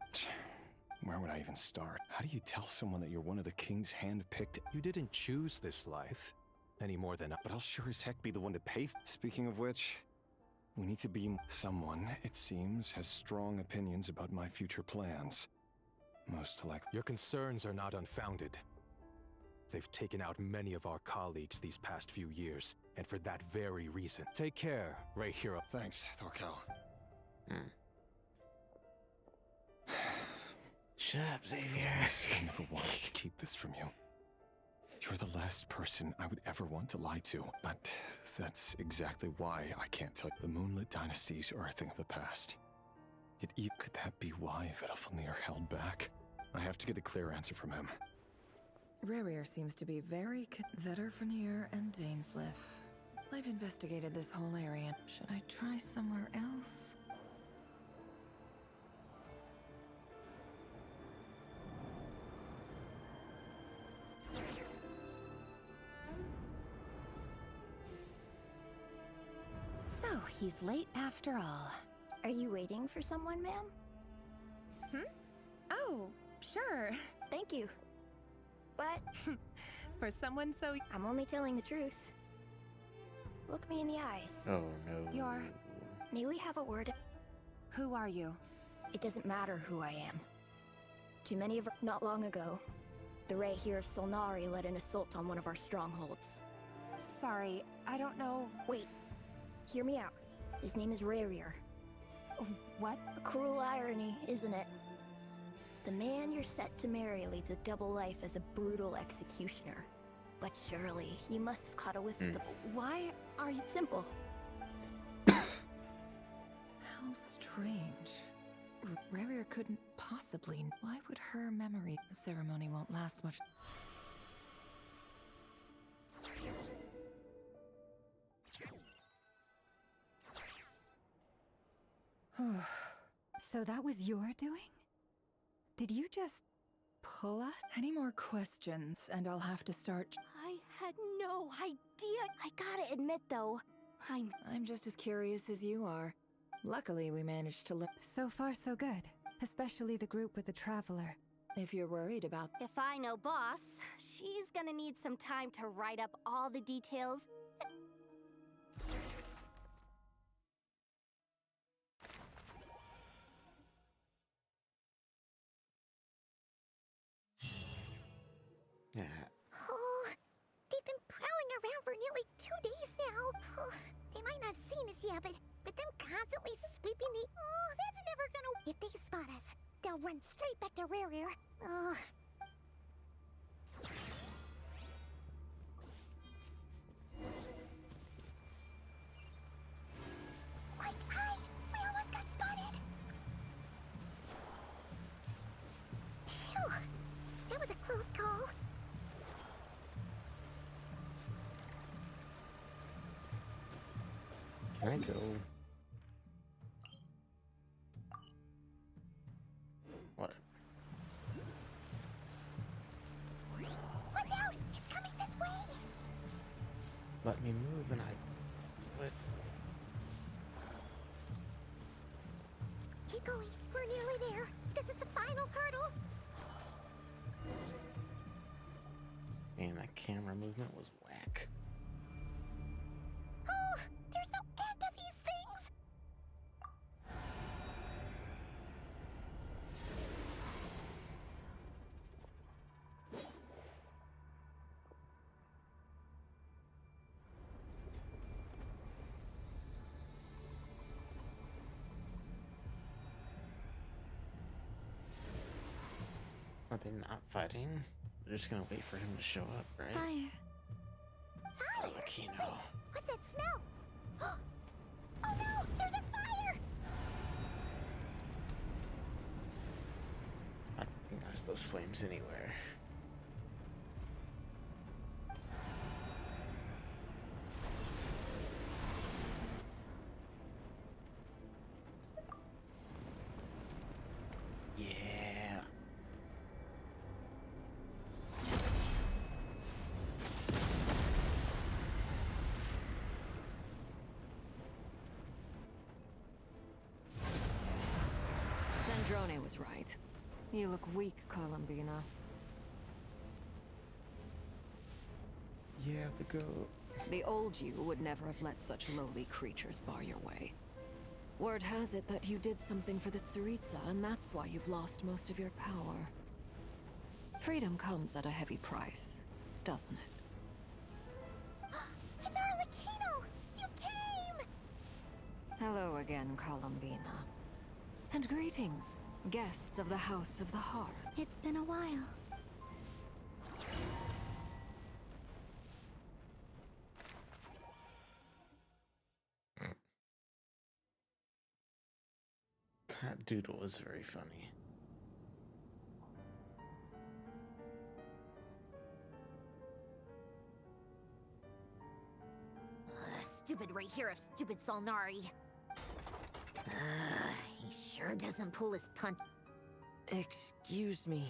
Where would I even start? How do you tell someone that you're one of the king's hand-picked... You didn't choose this life, any more than I... But I'll sure as heck be the one to pay... Speaking of which, we need to be... Someone, it seems, has strong opinions about my future plans. Most likely... Your concerns are not unfounded. They've taken out many of our colleagues these past few years, and for that very reason. Take care, Ray Hero. Thanks, Thorkel. Shut up, Xavier. I never wanted to keep this from you. You're the last person I would ever want to lie to, but that's exactly why I can't tell. The Moonlit dynasties are a thing of the past. Yet, could that be why Vedalfnir held back? I have to get a clear answer from him. Rerir seems to be very Vedalfnir and Dainsliff. I've investigated this whole area. Should I try somewhere else? So, he's late after all. Are you waiting for someone, ma'am? Oh, sure. Thank you. But For someone so... I'm only telling the truth. Look me in the eyes. Oh no. May we have a word? Who are you? It doesn't matter who I am. Too many of... Not long ago, the Ray here of Solnari led an assault on one of our strongholds. Sorry, I don't know. Wait. Hear me out. His name is Rerir. What? A cruel irony, isn't it? The man you're set to marry leads a double life as a brutal executioner. But surely, you must have caught a whiff of the... Why are you... Simple. How strange. Rerir couldn't possibly... Why would her memory... The ceremony won't last much... So that was your doing? Did you just pull us? Any more questions, and I'll have to start... I had no idea. I gotta admit, though, I'm just as curious as you are. Luckily, we managed to look... So far, so good. Especially the group with the Traveler. If you're worried about... If I know Boss, she's gonna need some time to write up all the details. Yeah. Oh, they've been prowling around for nearly 2 days now. Oh, they might not have seen us yet, but them constantly sweeping the... Oh, that's never gonna... If they spot us, they'll run straight back to Rerir. Oh. Quick, hide! We almost got spotted! Phew, that was a close call. Can I go? What? Watch out! It's coming this way! Let me move and I... What? Keep going. We're nearly there. This is the final hurdle. Man, that camera movement was whack. Oh, there's no end to these things! Are they not fighting? They're just gonna wait for him to show up, right? Fire. Oh, the Kino. What's that smell? Oh no! There's a fire! I don't recognize those flames anywhere. Yeah. Zandrone was right. You look weak, Columbina. Yeah, the goat. The old you would never have let such lowly creatures bar your way. Word has it that you did something for the Tsaritsa, and that's why you've lost most of your power. Freedom comes at a heavy price. doesn't it? It's Arlecchino! You came! Hello again, Columbina. And greetings, guests of the House of the Heart. It's been a while. That doodle was very funny. Stupid right here of stupid Solnari. He sure doesn't pull his punch. Excuse me,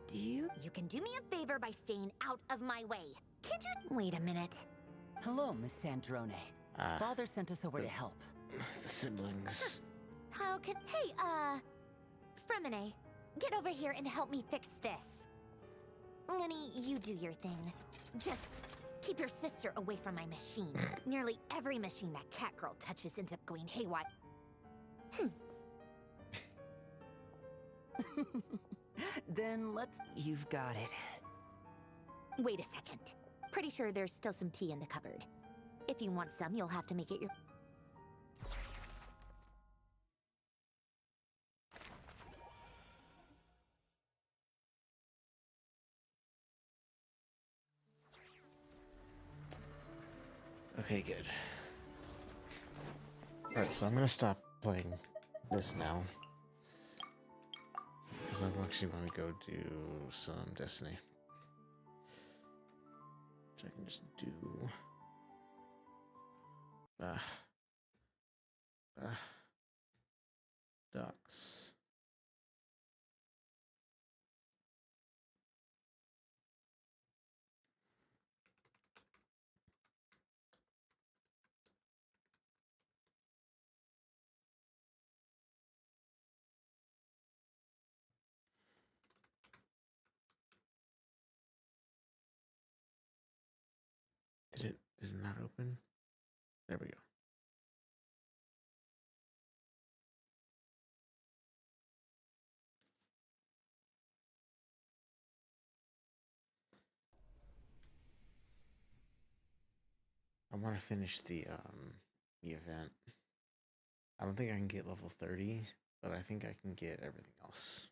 do you? You can do me a favor by staying out of my way. Can't you? Wait a minute. Hello, Miss Sandrone. Father sent us over to help. The siblings. How can... Hey, Fremine, get over here and help me fix this. Lenny, you do your thing. Just keep your sister away from my machines. Nearly every machine that cat girl touches ends up going haywire. Then let's... You've got it. Wait a second. Pretty sure there's still some tea in the cupboard. If you want some, you'll have to make it your... Okay, good. Alright, so I'm gonna stop playing this now. Because I actually want to go do some Destiny. Which I can just do. Docs. Did it not open? There we go. I want to finish the event. I don't think I can get level 30, but I think I can get everything else.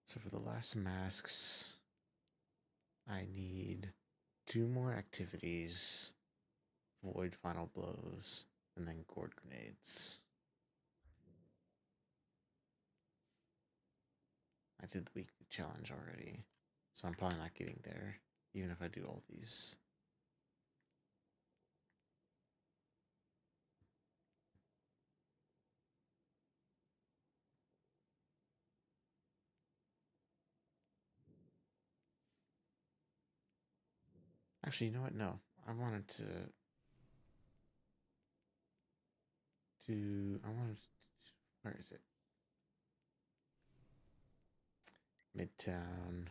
So for the last masks, I need 2 more activities, void final blows, and then gourd grenades. I did the weekly challenge already, so I'm probably not getting there, even if I do all these. Actually, you know what? No, I wanted to do. Where is it? Midtown.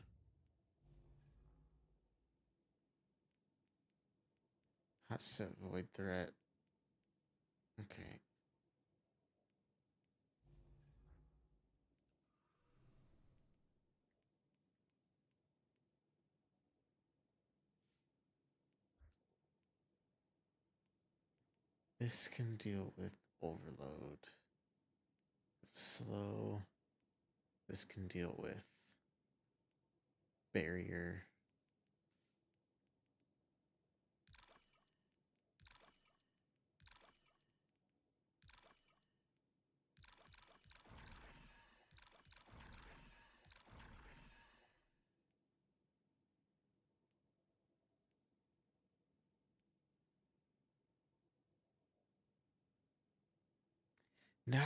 Hot set void threat. Okay. This can deal with overload. Slow. This can deal with barrier. No.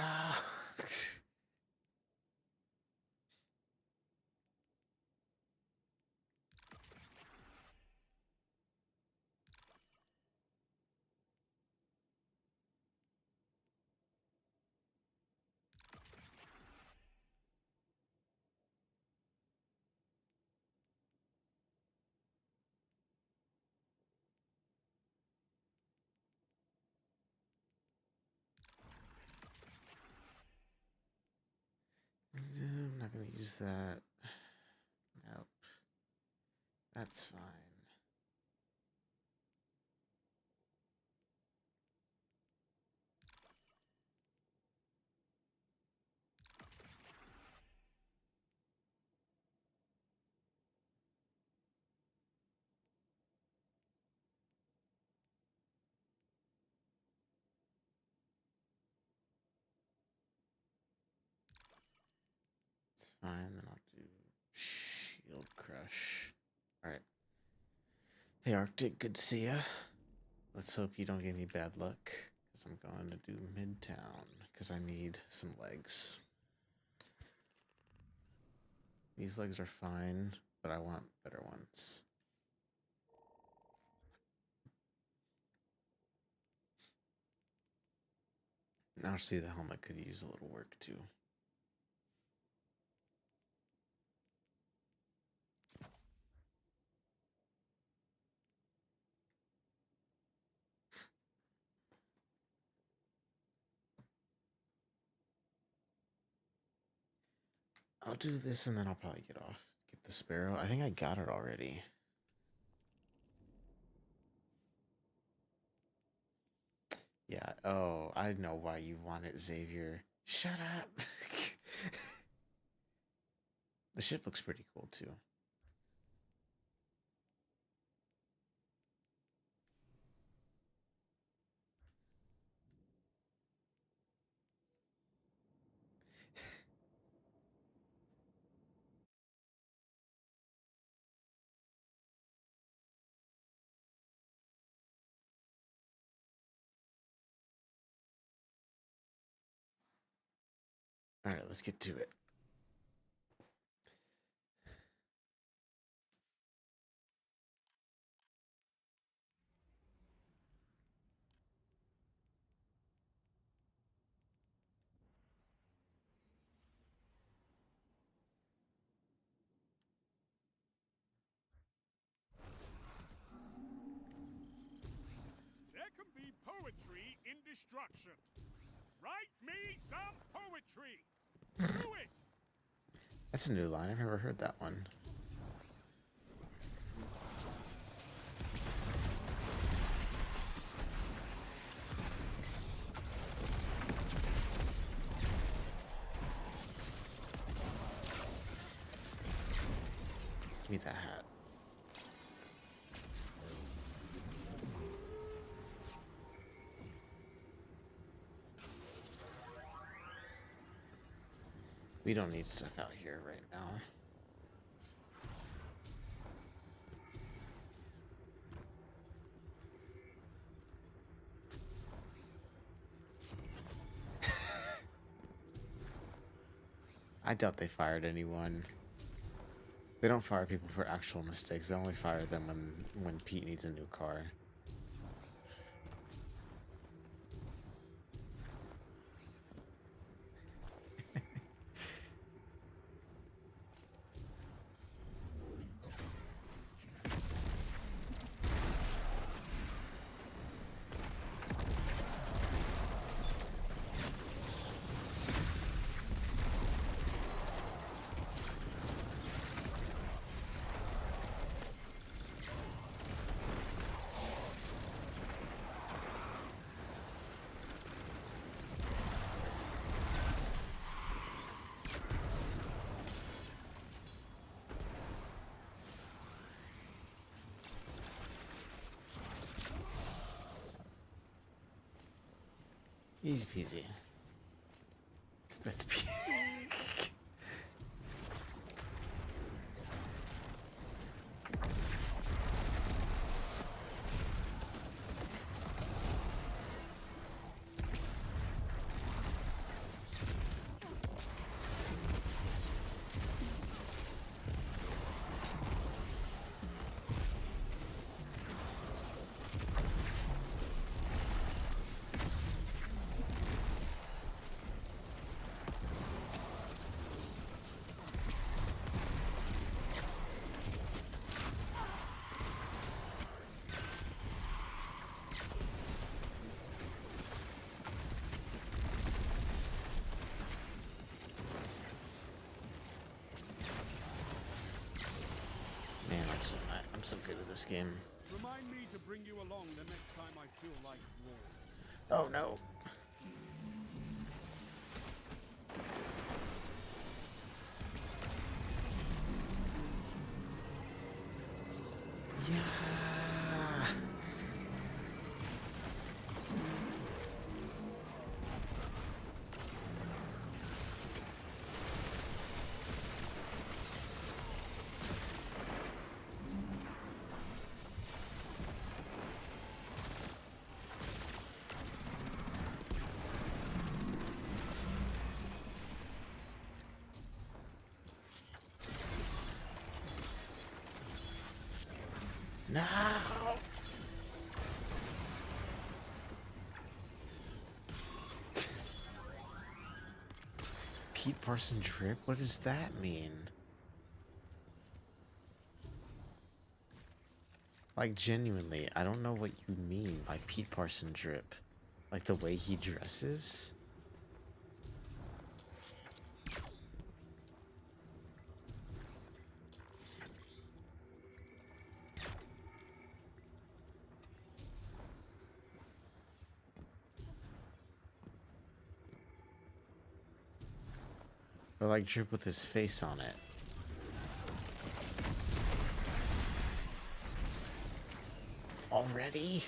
gonna use that. Nope. That's fine. It's fine, then I'll do Shield Crush. Alright. Hey Arctic, good to see ya. Let's hope you don't get any bad luck, because I'm going to do Midtown, because I need some legs. These legs are fine, but I want better ones. Now see, the helmet could use a little work too. I'll do this and then I'll probably get off. Get the sparrow. I think I got it already. Yeah. Oh, I know why you want it, Xavier. Shut up. The ship looks pretty cool too. All right, let's get to it. There can be poetry in destruction. Write me some poetry. Do it. That's a new line. I've never heard that one. Give me that hat. We don't need stuff out here right now. I doubt they fired anyone. They don't fire people for actual mistakes. They only fire them when Pete needs a new car. Easy peasy. I'm so good at this game. Remind me to bring you along the next time I feel like war. Oh no. Yeah. No. Pete Parson drip? What does that mean? Like, genuinely, I don't know what you mean by Pete Parson drip. Like the way he dresses? Or like drip with his face on it. Already?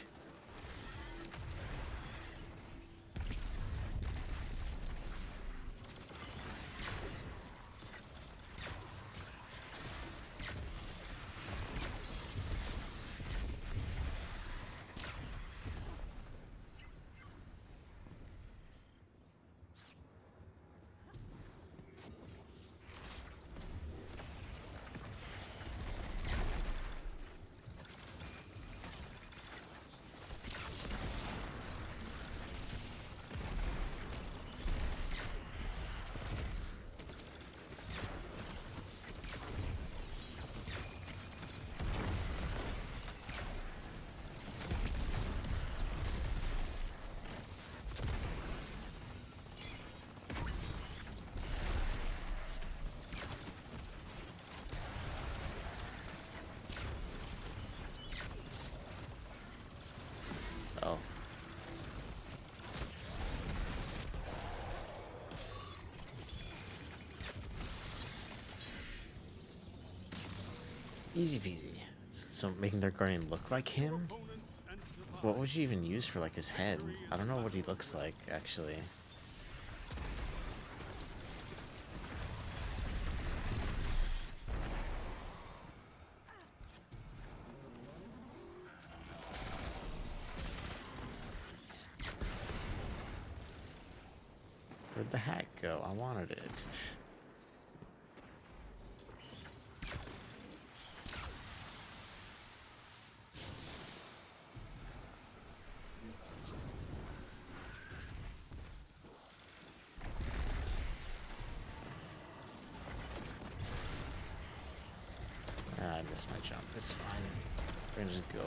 Oh. Easy peasy. So making their guardian look like him? What would you even use for like his head? I don't know what he looks like actually. Where'd the hat go? I wanted it. I missed my jump. It's fine. We're gonna just go.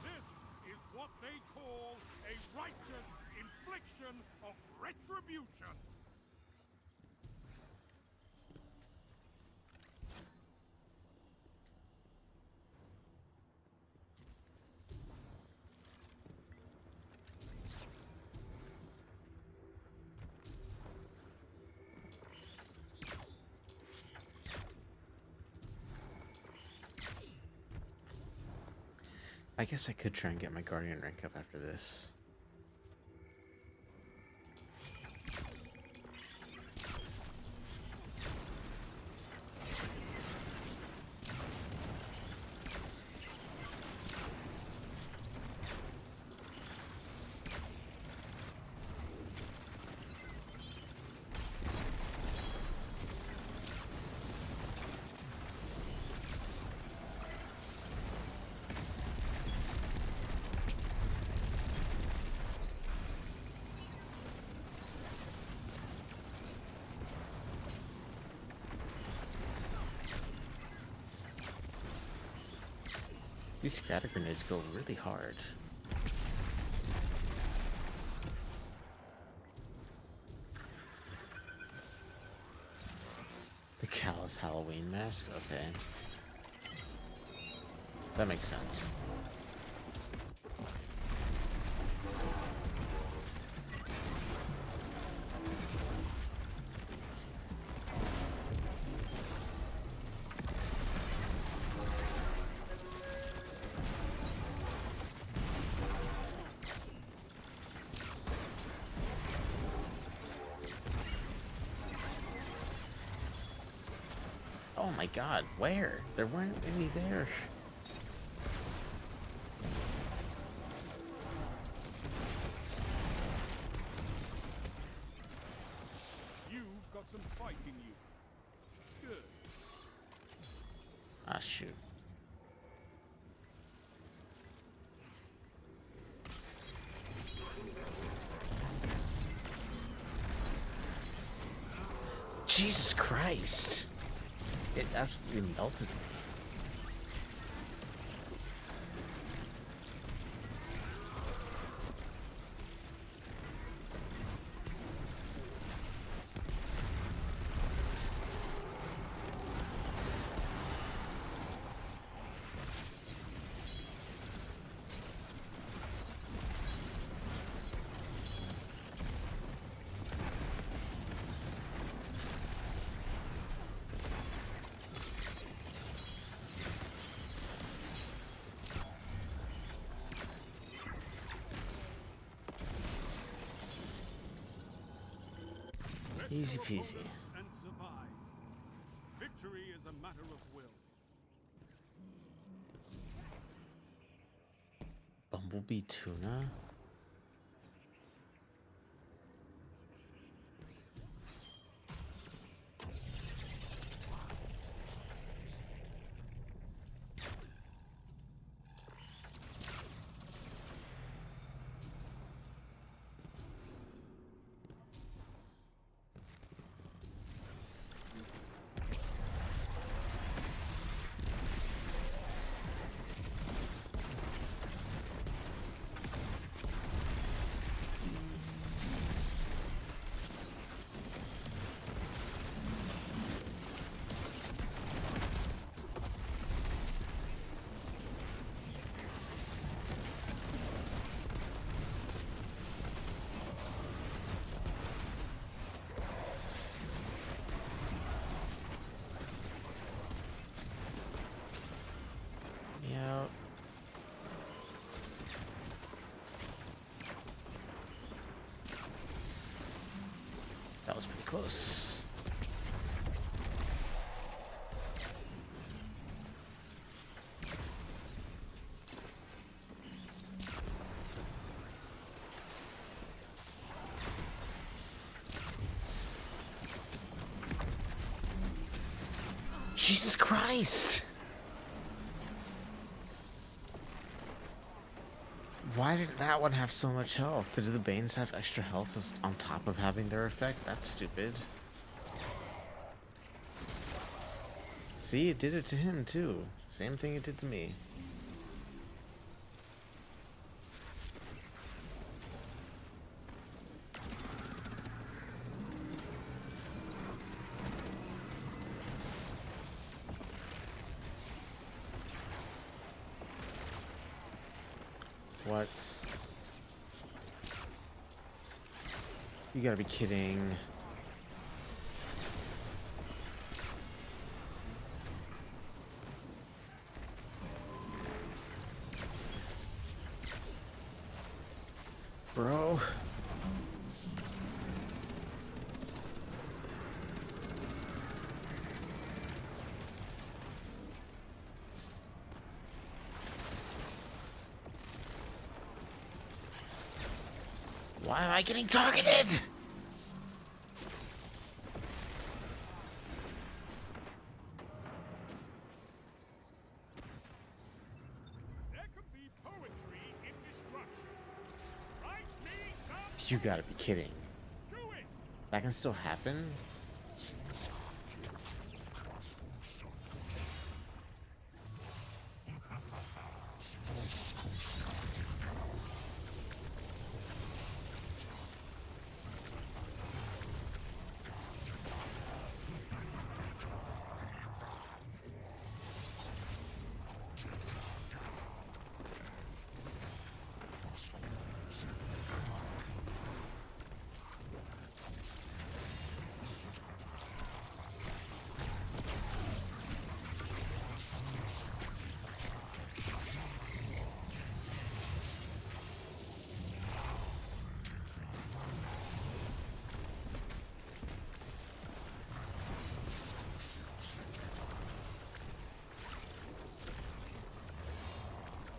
This is what they call a righteous infliction of retribution. I guess I could try and get my guardian rank up after this. These scatter grenades go really hard. This Halloween mask? Okay. That makes sense. Oh my god, where? There weren't any there. You've got some fight in you. Good. Ah, shoot. Jesus Christ. It absolutely melted me. Easy peasy. And survive. Victory is a matter of will. Bumblebee tuna? Yeah. That was pretty close. Jesus Christ! Why did that one have so much health? Did the Banes have extra health on top of having their effect? That's stupid. See, it did it to him too. Same thing it did to me. What? You gotta be kidding. Bro. Why am I getting targeted? There can be poetry in destruction. Write me some. You gotta be kidding. Do it. That can still happen?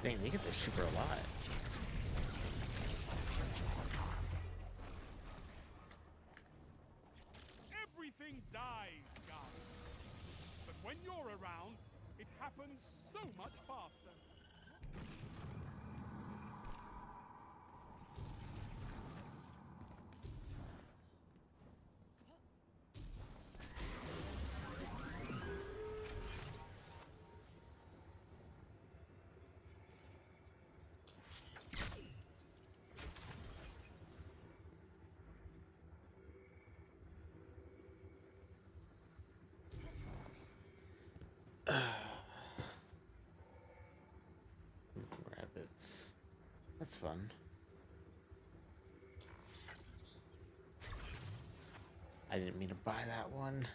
Dang, they get their super a lot. Everything dies, guys. But when you're around, it happens so much faster. Rabbits. That's fun. I didn't mean to buy that one.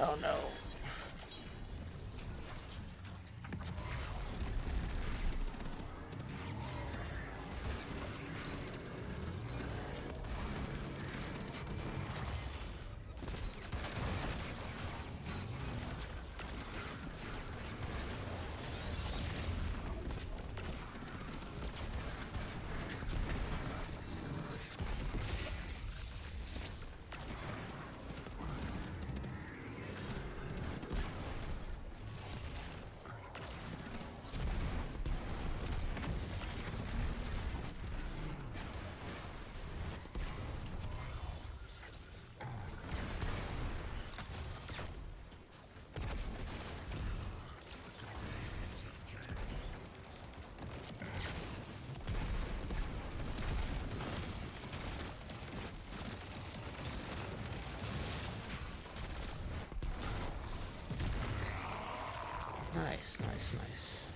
Oh no. Nice, nice, nice.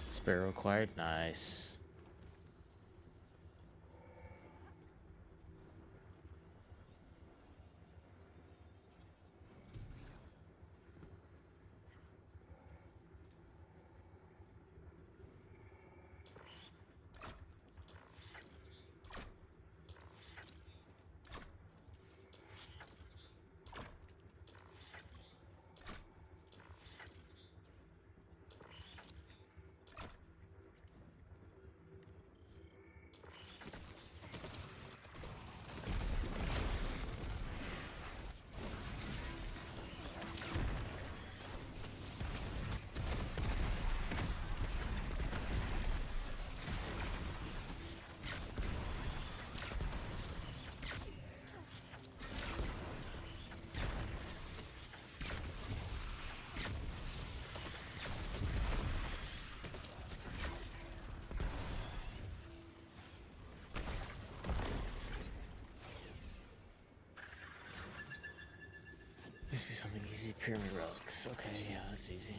Sparrow acquired, nice. Used to be something easy. Pyramid relics. Okay, yeah, that's easy.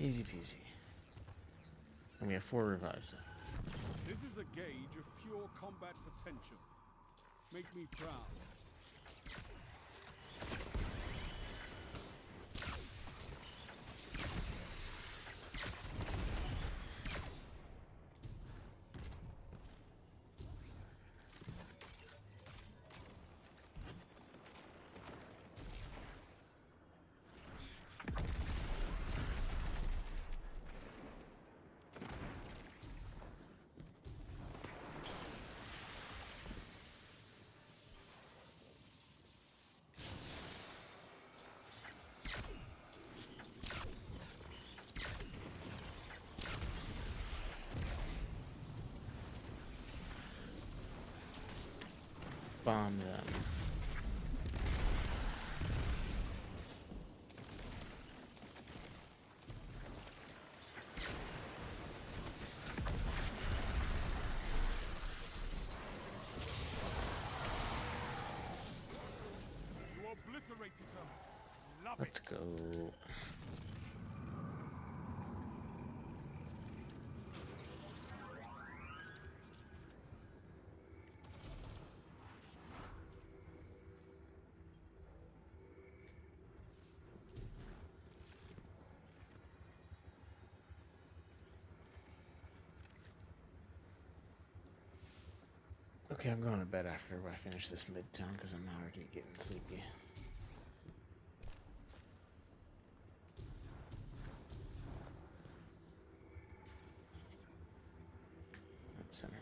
Easy peasy. And we have 4 revives. This is a gauge of pure combat potential. Make me proud. Bomb them. You obliterated them. Love Let's it. go. Okay, I'm going to bed after I finish this midtown because I'm already getting sleepy. Center.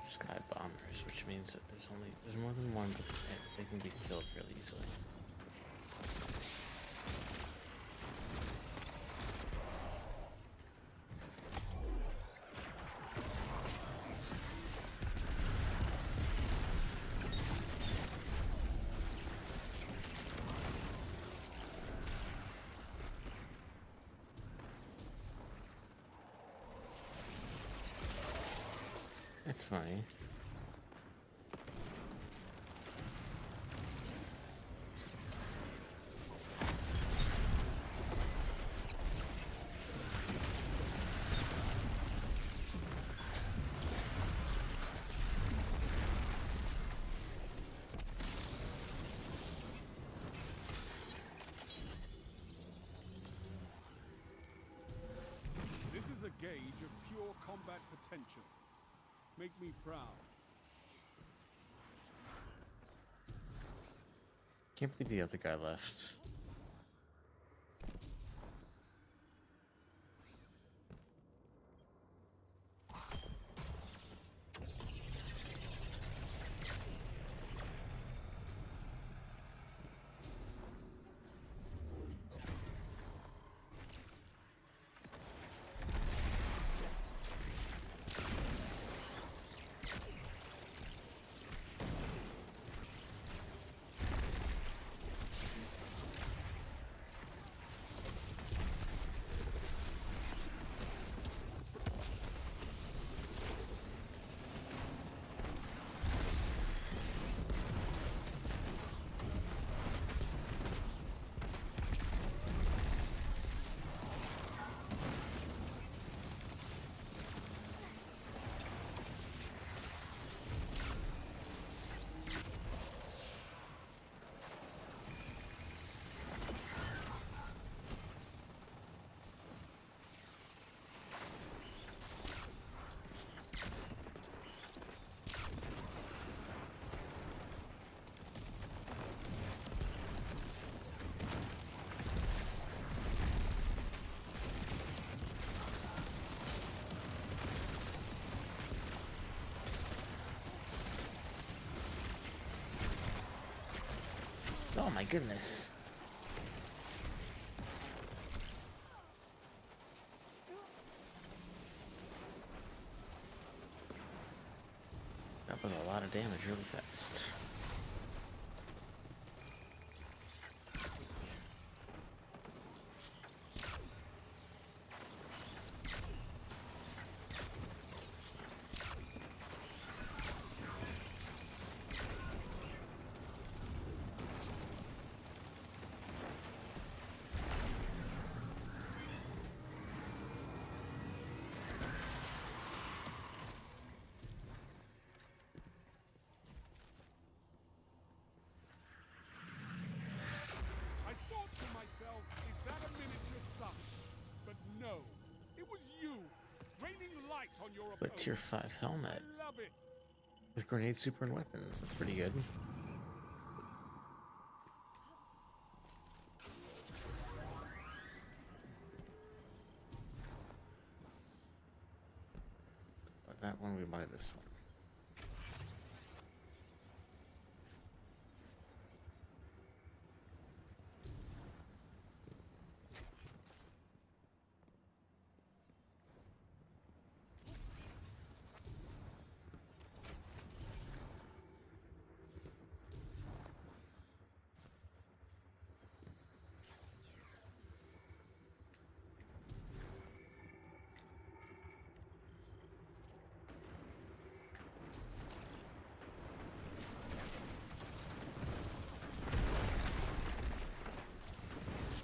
Sky bombers, which means that there's more than one, but they can be killed really easily. That's funny. This is a gauge of pure combat potential. Make me proud. Can't believe the other guy left. Oh my goodness. That was a lot of damage really fast. I thought to myself, is that a miniature sun? But no, it was you, raining light on your But opponent. tier 5 helmet. I love it. With grenade, super, and weapons. That's pretty good. But that one, we buy this one.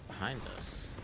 Behind us.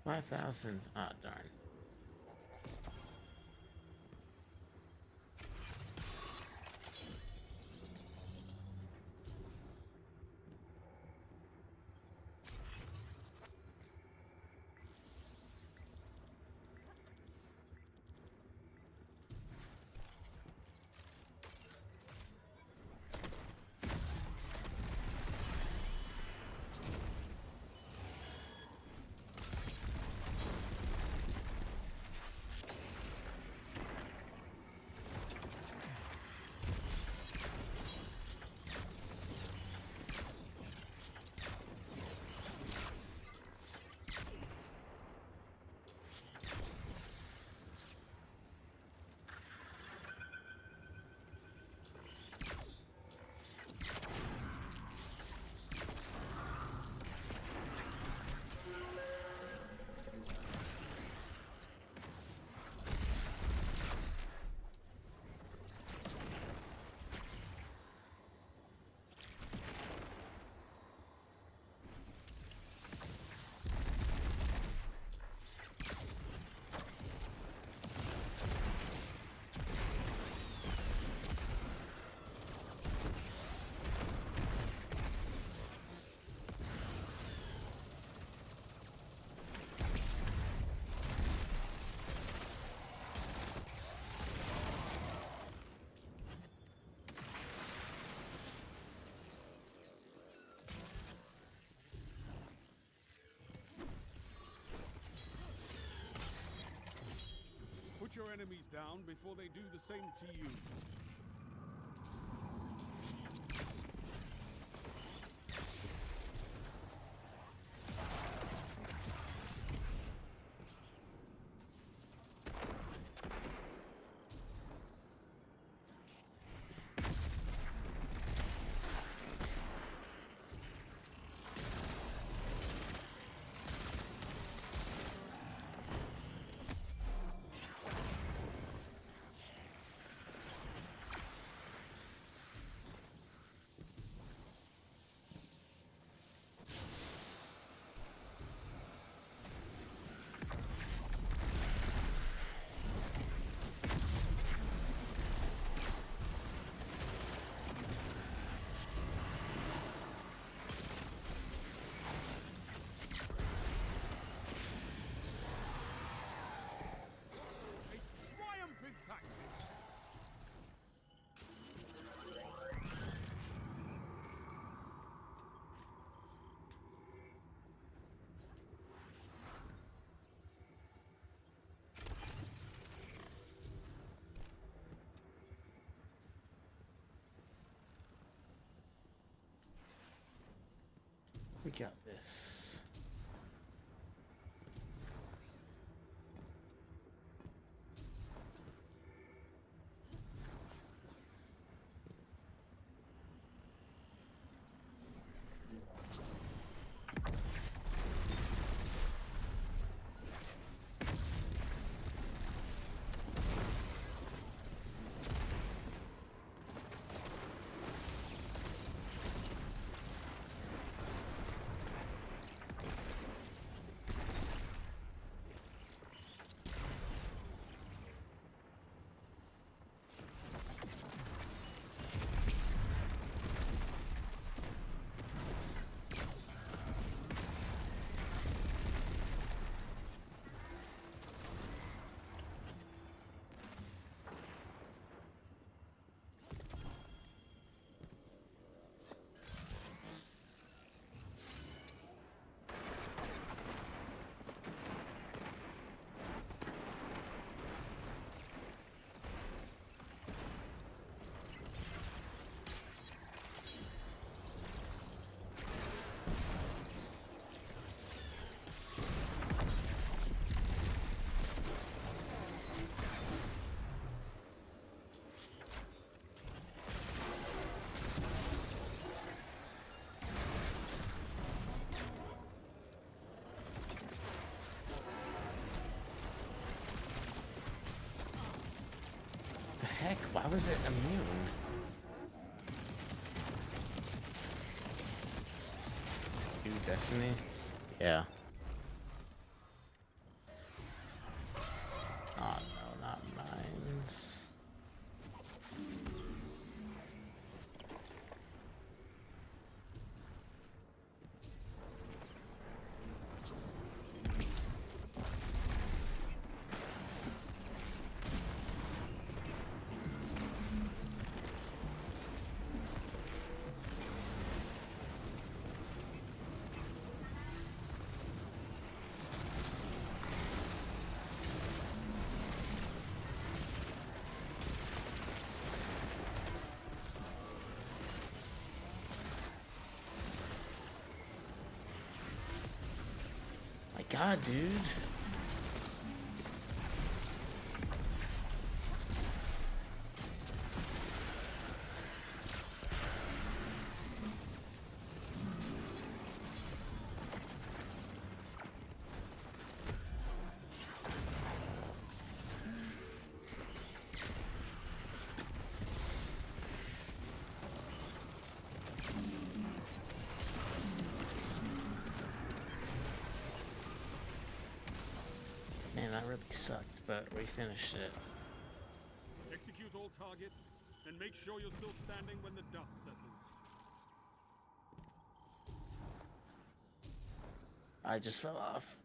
$5,000. Ah, darn. enemies down before they do the same to you. We got this. Heck, why was it immune? You Destiny? Yeah. Oh no, not mines. My God, dude. Man, that really sucked, but we finished it. Execute all targets, and make sure you're still standing when the dust settles. I just fell off.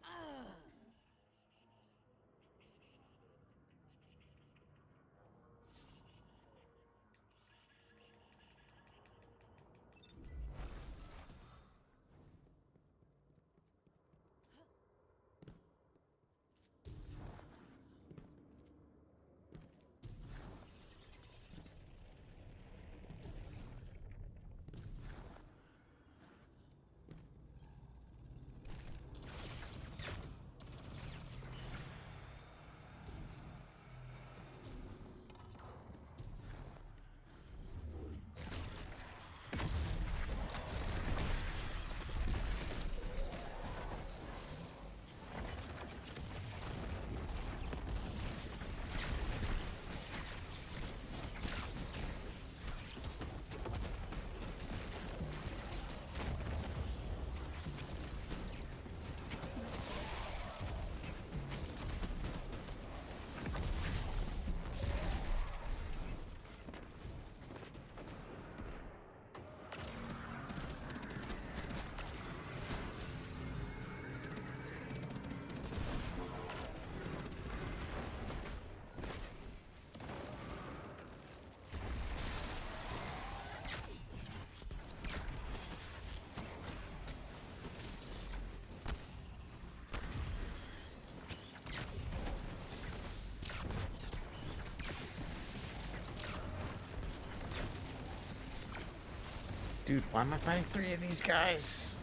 Dude, why am I fighting 3 of these guys?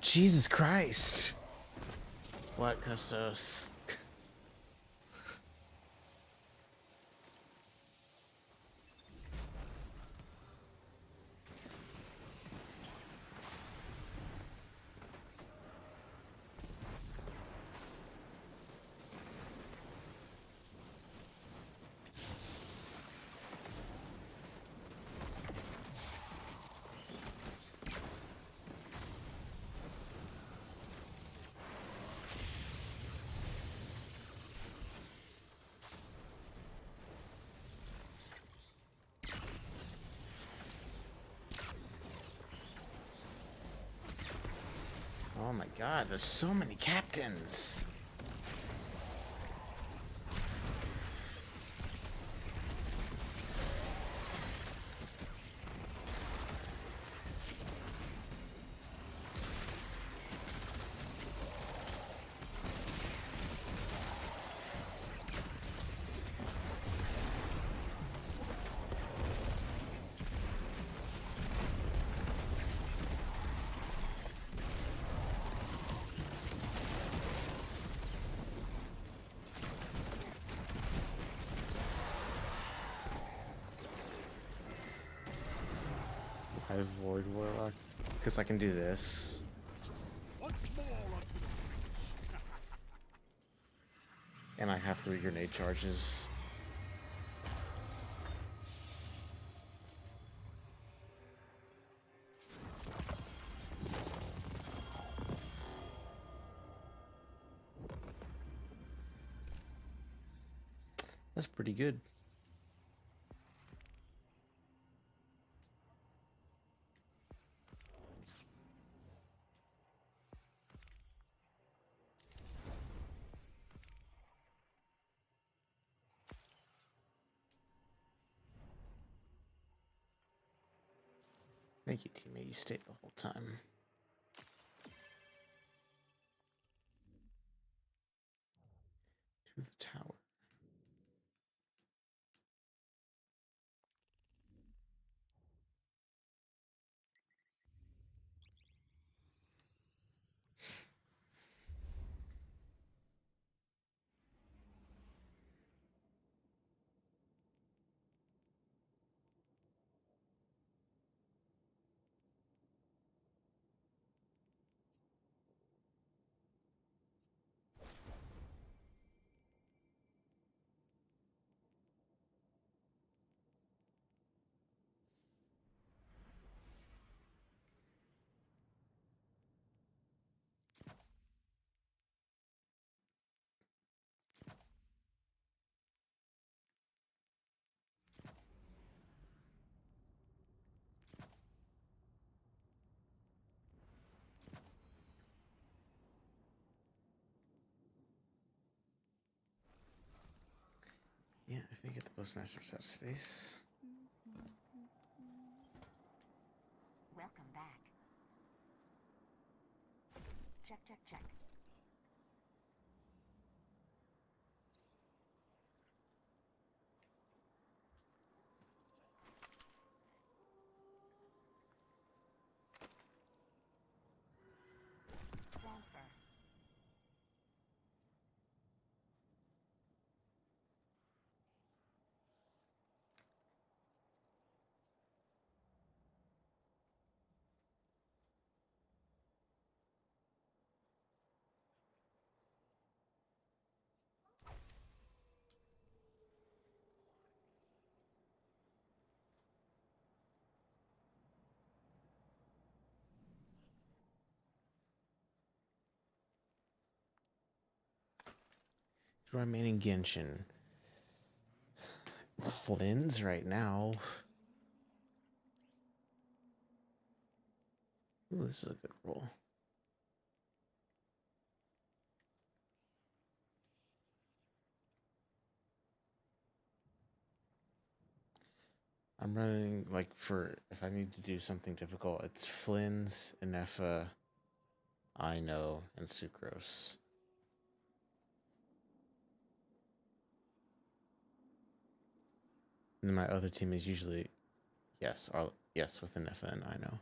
Jesus Christ. What, Custos? Oh my god, there's so many captains. I avoid Warlock because I can do this. And I have 3 grenade charges. That's pretty good. Thank you, teammate. You stayed the whole time. To the tower. Yeah, if you get the postmaster's out of space. Welcome back. Check, check, check. Transfer. Do I main in Genshin? Flynn's right now. Ooh, this is a good roll. I'm running, like, for, if I need to do something difficult, it's Flynn's, Inefa, I know, and Sucrose. then my other team is usually yes with an FN. I know.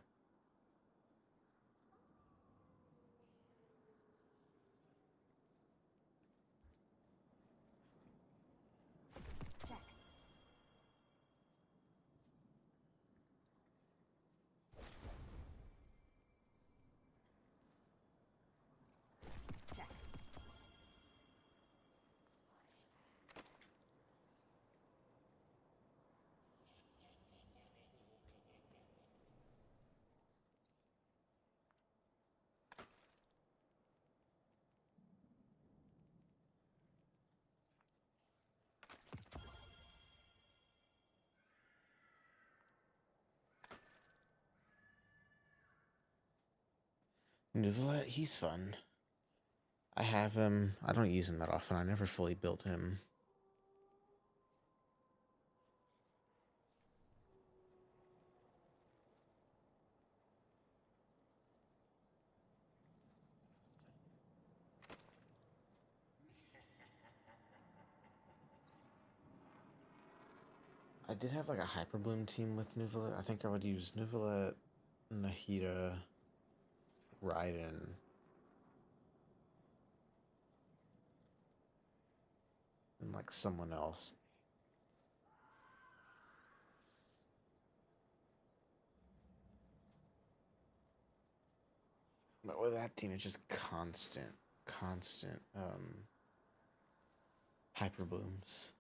Nuvolet, he's fun. I have him. I don't use him that often. I never fully built him. I did have like a Hyper Bloom team with Nuvolet. I think I would use Nuvolet, Nahida, Raiden. And like someone else. But with that team, it's just constant Hyper Blooms.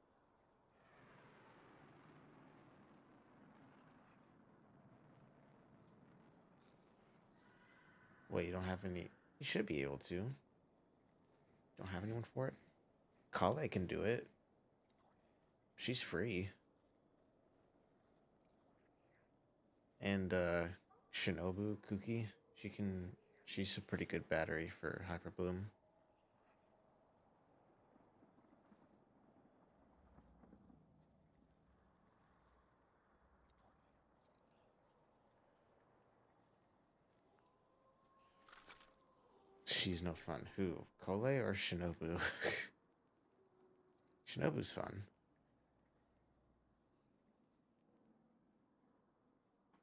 Wait, you don't have any? You should be able to. Don't have anyone for it? Kale can do it. She's free. And Shinobu Kuki, she's a pretty good battery for Hyper Bloom. She's no fun. Who? Kole or Shinobu? Shinobu's fun.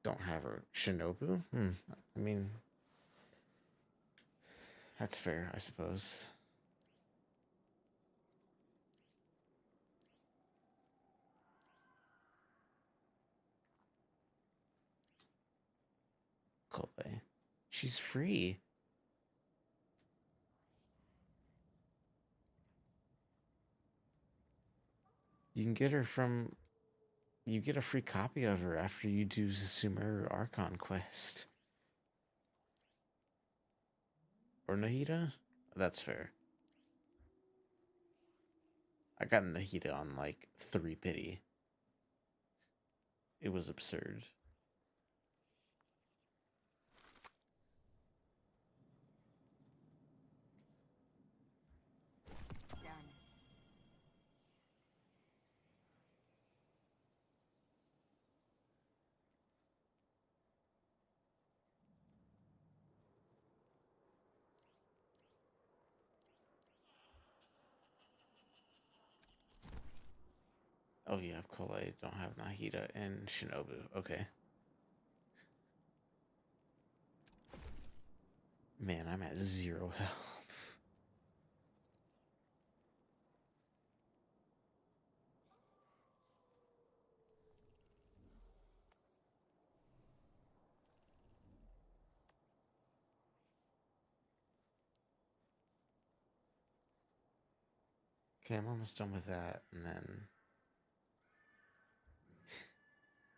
Don't have her. Shinobu? I mean, that's fair, I suppose. Kole. She's free. You can get her from... You get a free copy of her after you do Sumer Archon quest. Or Nahida? That's fair. I got Nahida on like 3 pity. It was absurd. Oh yeah, Kole. Don't have Nahida and Shinobu. Okay. Man, I'm at 0 health. Okay, I'm almost done with that, and then...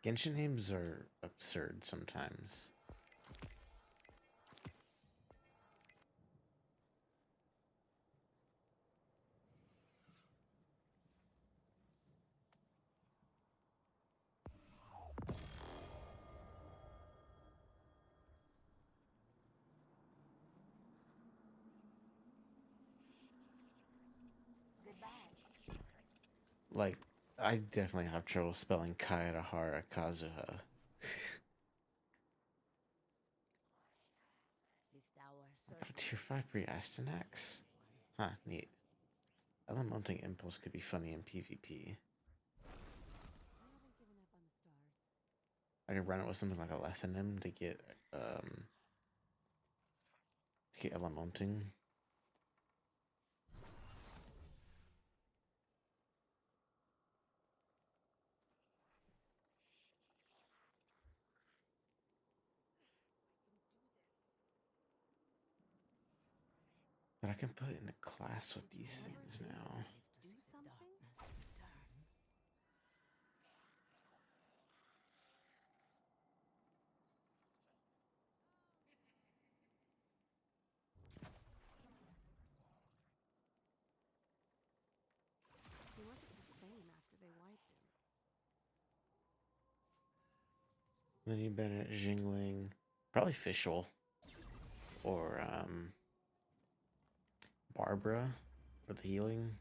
Genshin names are absurd sometimes. Like, I definitely have trouble spelling Kairahara Kazuha. Tier 5 pre-Astenax? Huh, neat. Elementing Impulse could be funny in PvP. I could run it with something like a Lethanim to get elementing. But I can put in a class with these things now. He wasn't the same after they wiped him. Lenny Bennett, Jingling, probably Fischl, or Barbara for the healing.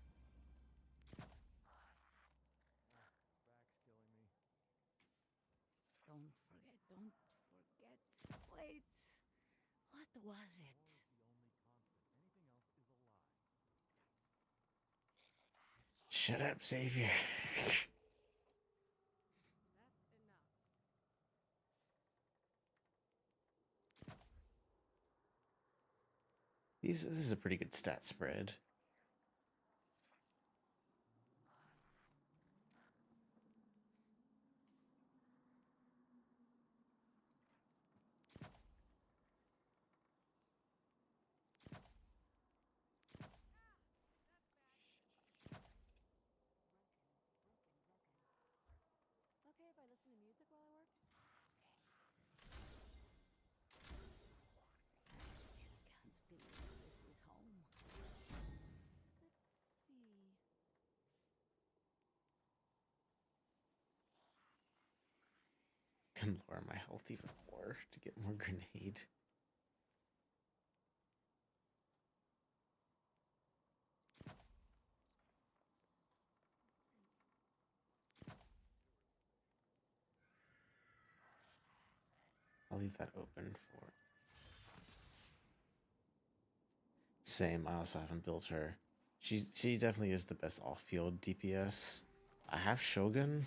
Don't forget. Wait, what was it? Shut up, Xavier. This is a pretty good stat spread. Okay if I listen to music while I work? I still can't believe this is home. Let's see. Can lower my health even more to get more grenade. I'll leave that open for... Same, I also haven't built her. She definitely is the best off-field DPS. I have Shogun.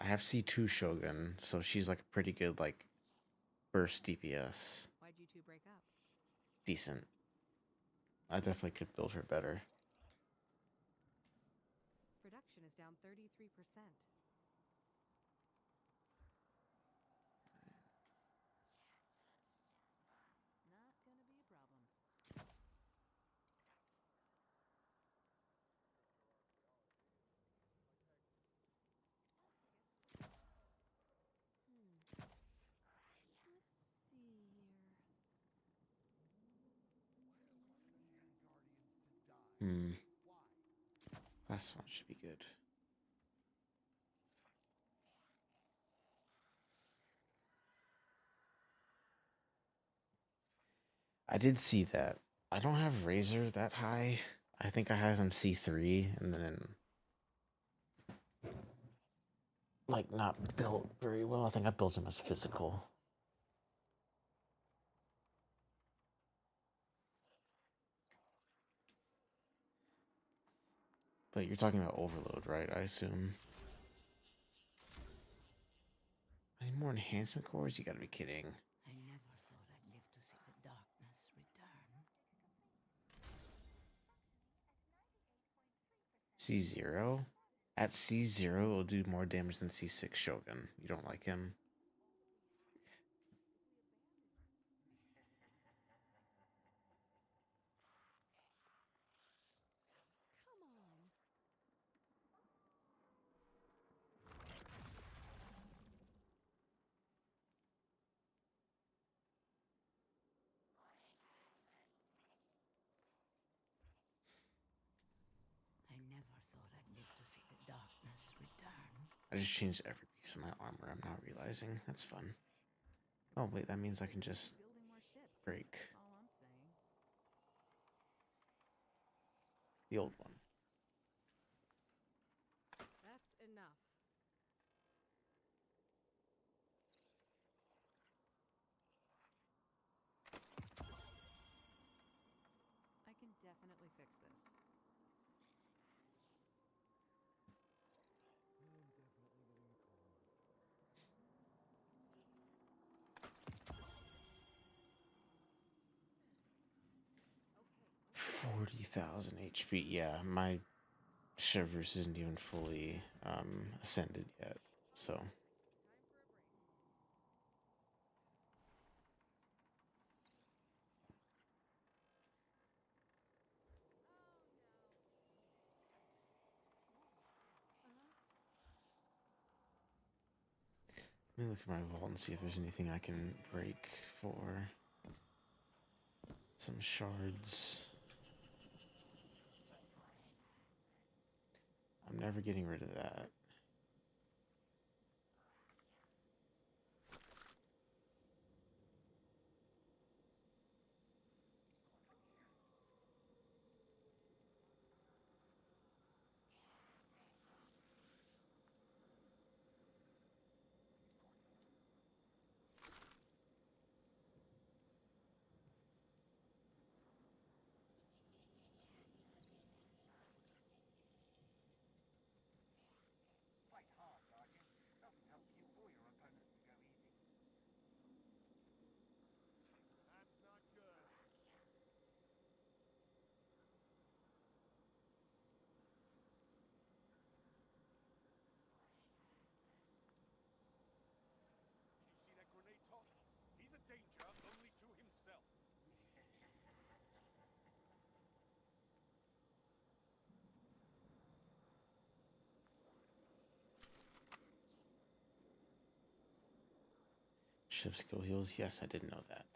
I have C2 Shogun, so she's like a pretty good like burst DPS. Why'd you two break up? Decent. I definitely could build her better. Production is down 33%. Not gonna be a problem. Let's see here. Last one should be good. I did see that. I don't have Razor that high. I think I have him C3 and then like not built very well. I think I built him as physical. But you're talking about overload, right? I assume. I need more enhancement cores? You gotta be kidding. I never thought I'd live to see the darkness return. C0? At C0, it'll do more damage than C6 Shogun. You don't like him? Come on. I never thought I'd live to see the darkness return. I just changed every piece of my armor. I'm not realizing. That's fun. Oh, wait, that means I can just break That's all I'm saying. the old one. That's enough. I can definitely fix this. 40,000 HP. Yeah, my Shivers isn't even fully ascended yet, so. Let me look at my vault and see if there's anything I can break for some shards. I'm never getting rid of that. See that grenade toss? He's a danger only to himself. Ship skill heals. Yes, I didn't know that.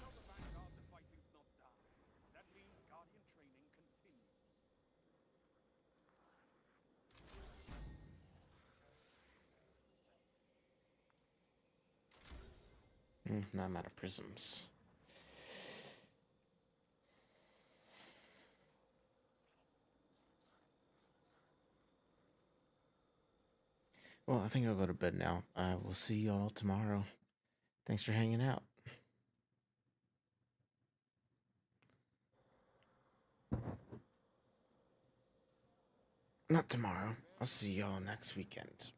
Tell the Vanguard the fighting's not done. That means Guardian training continues. Now I'm out of prisms. Well, I think I'll go to bed now. I will see y'all tomorrow. Thanks for hanging out. Not tomorrow. I'll see y'all next weekend.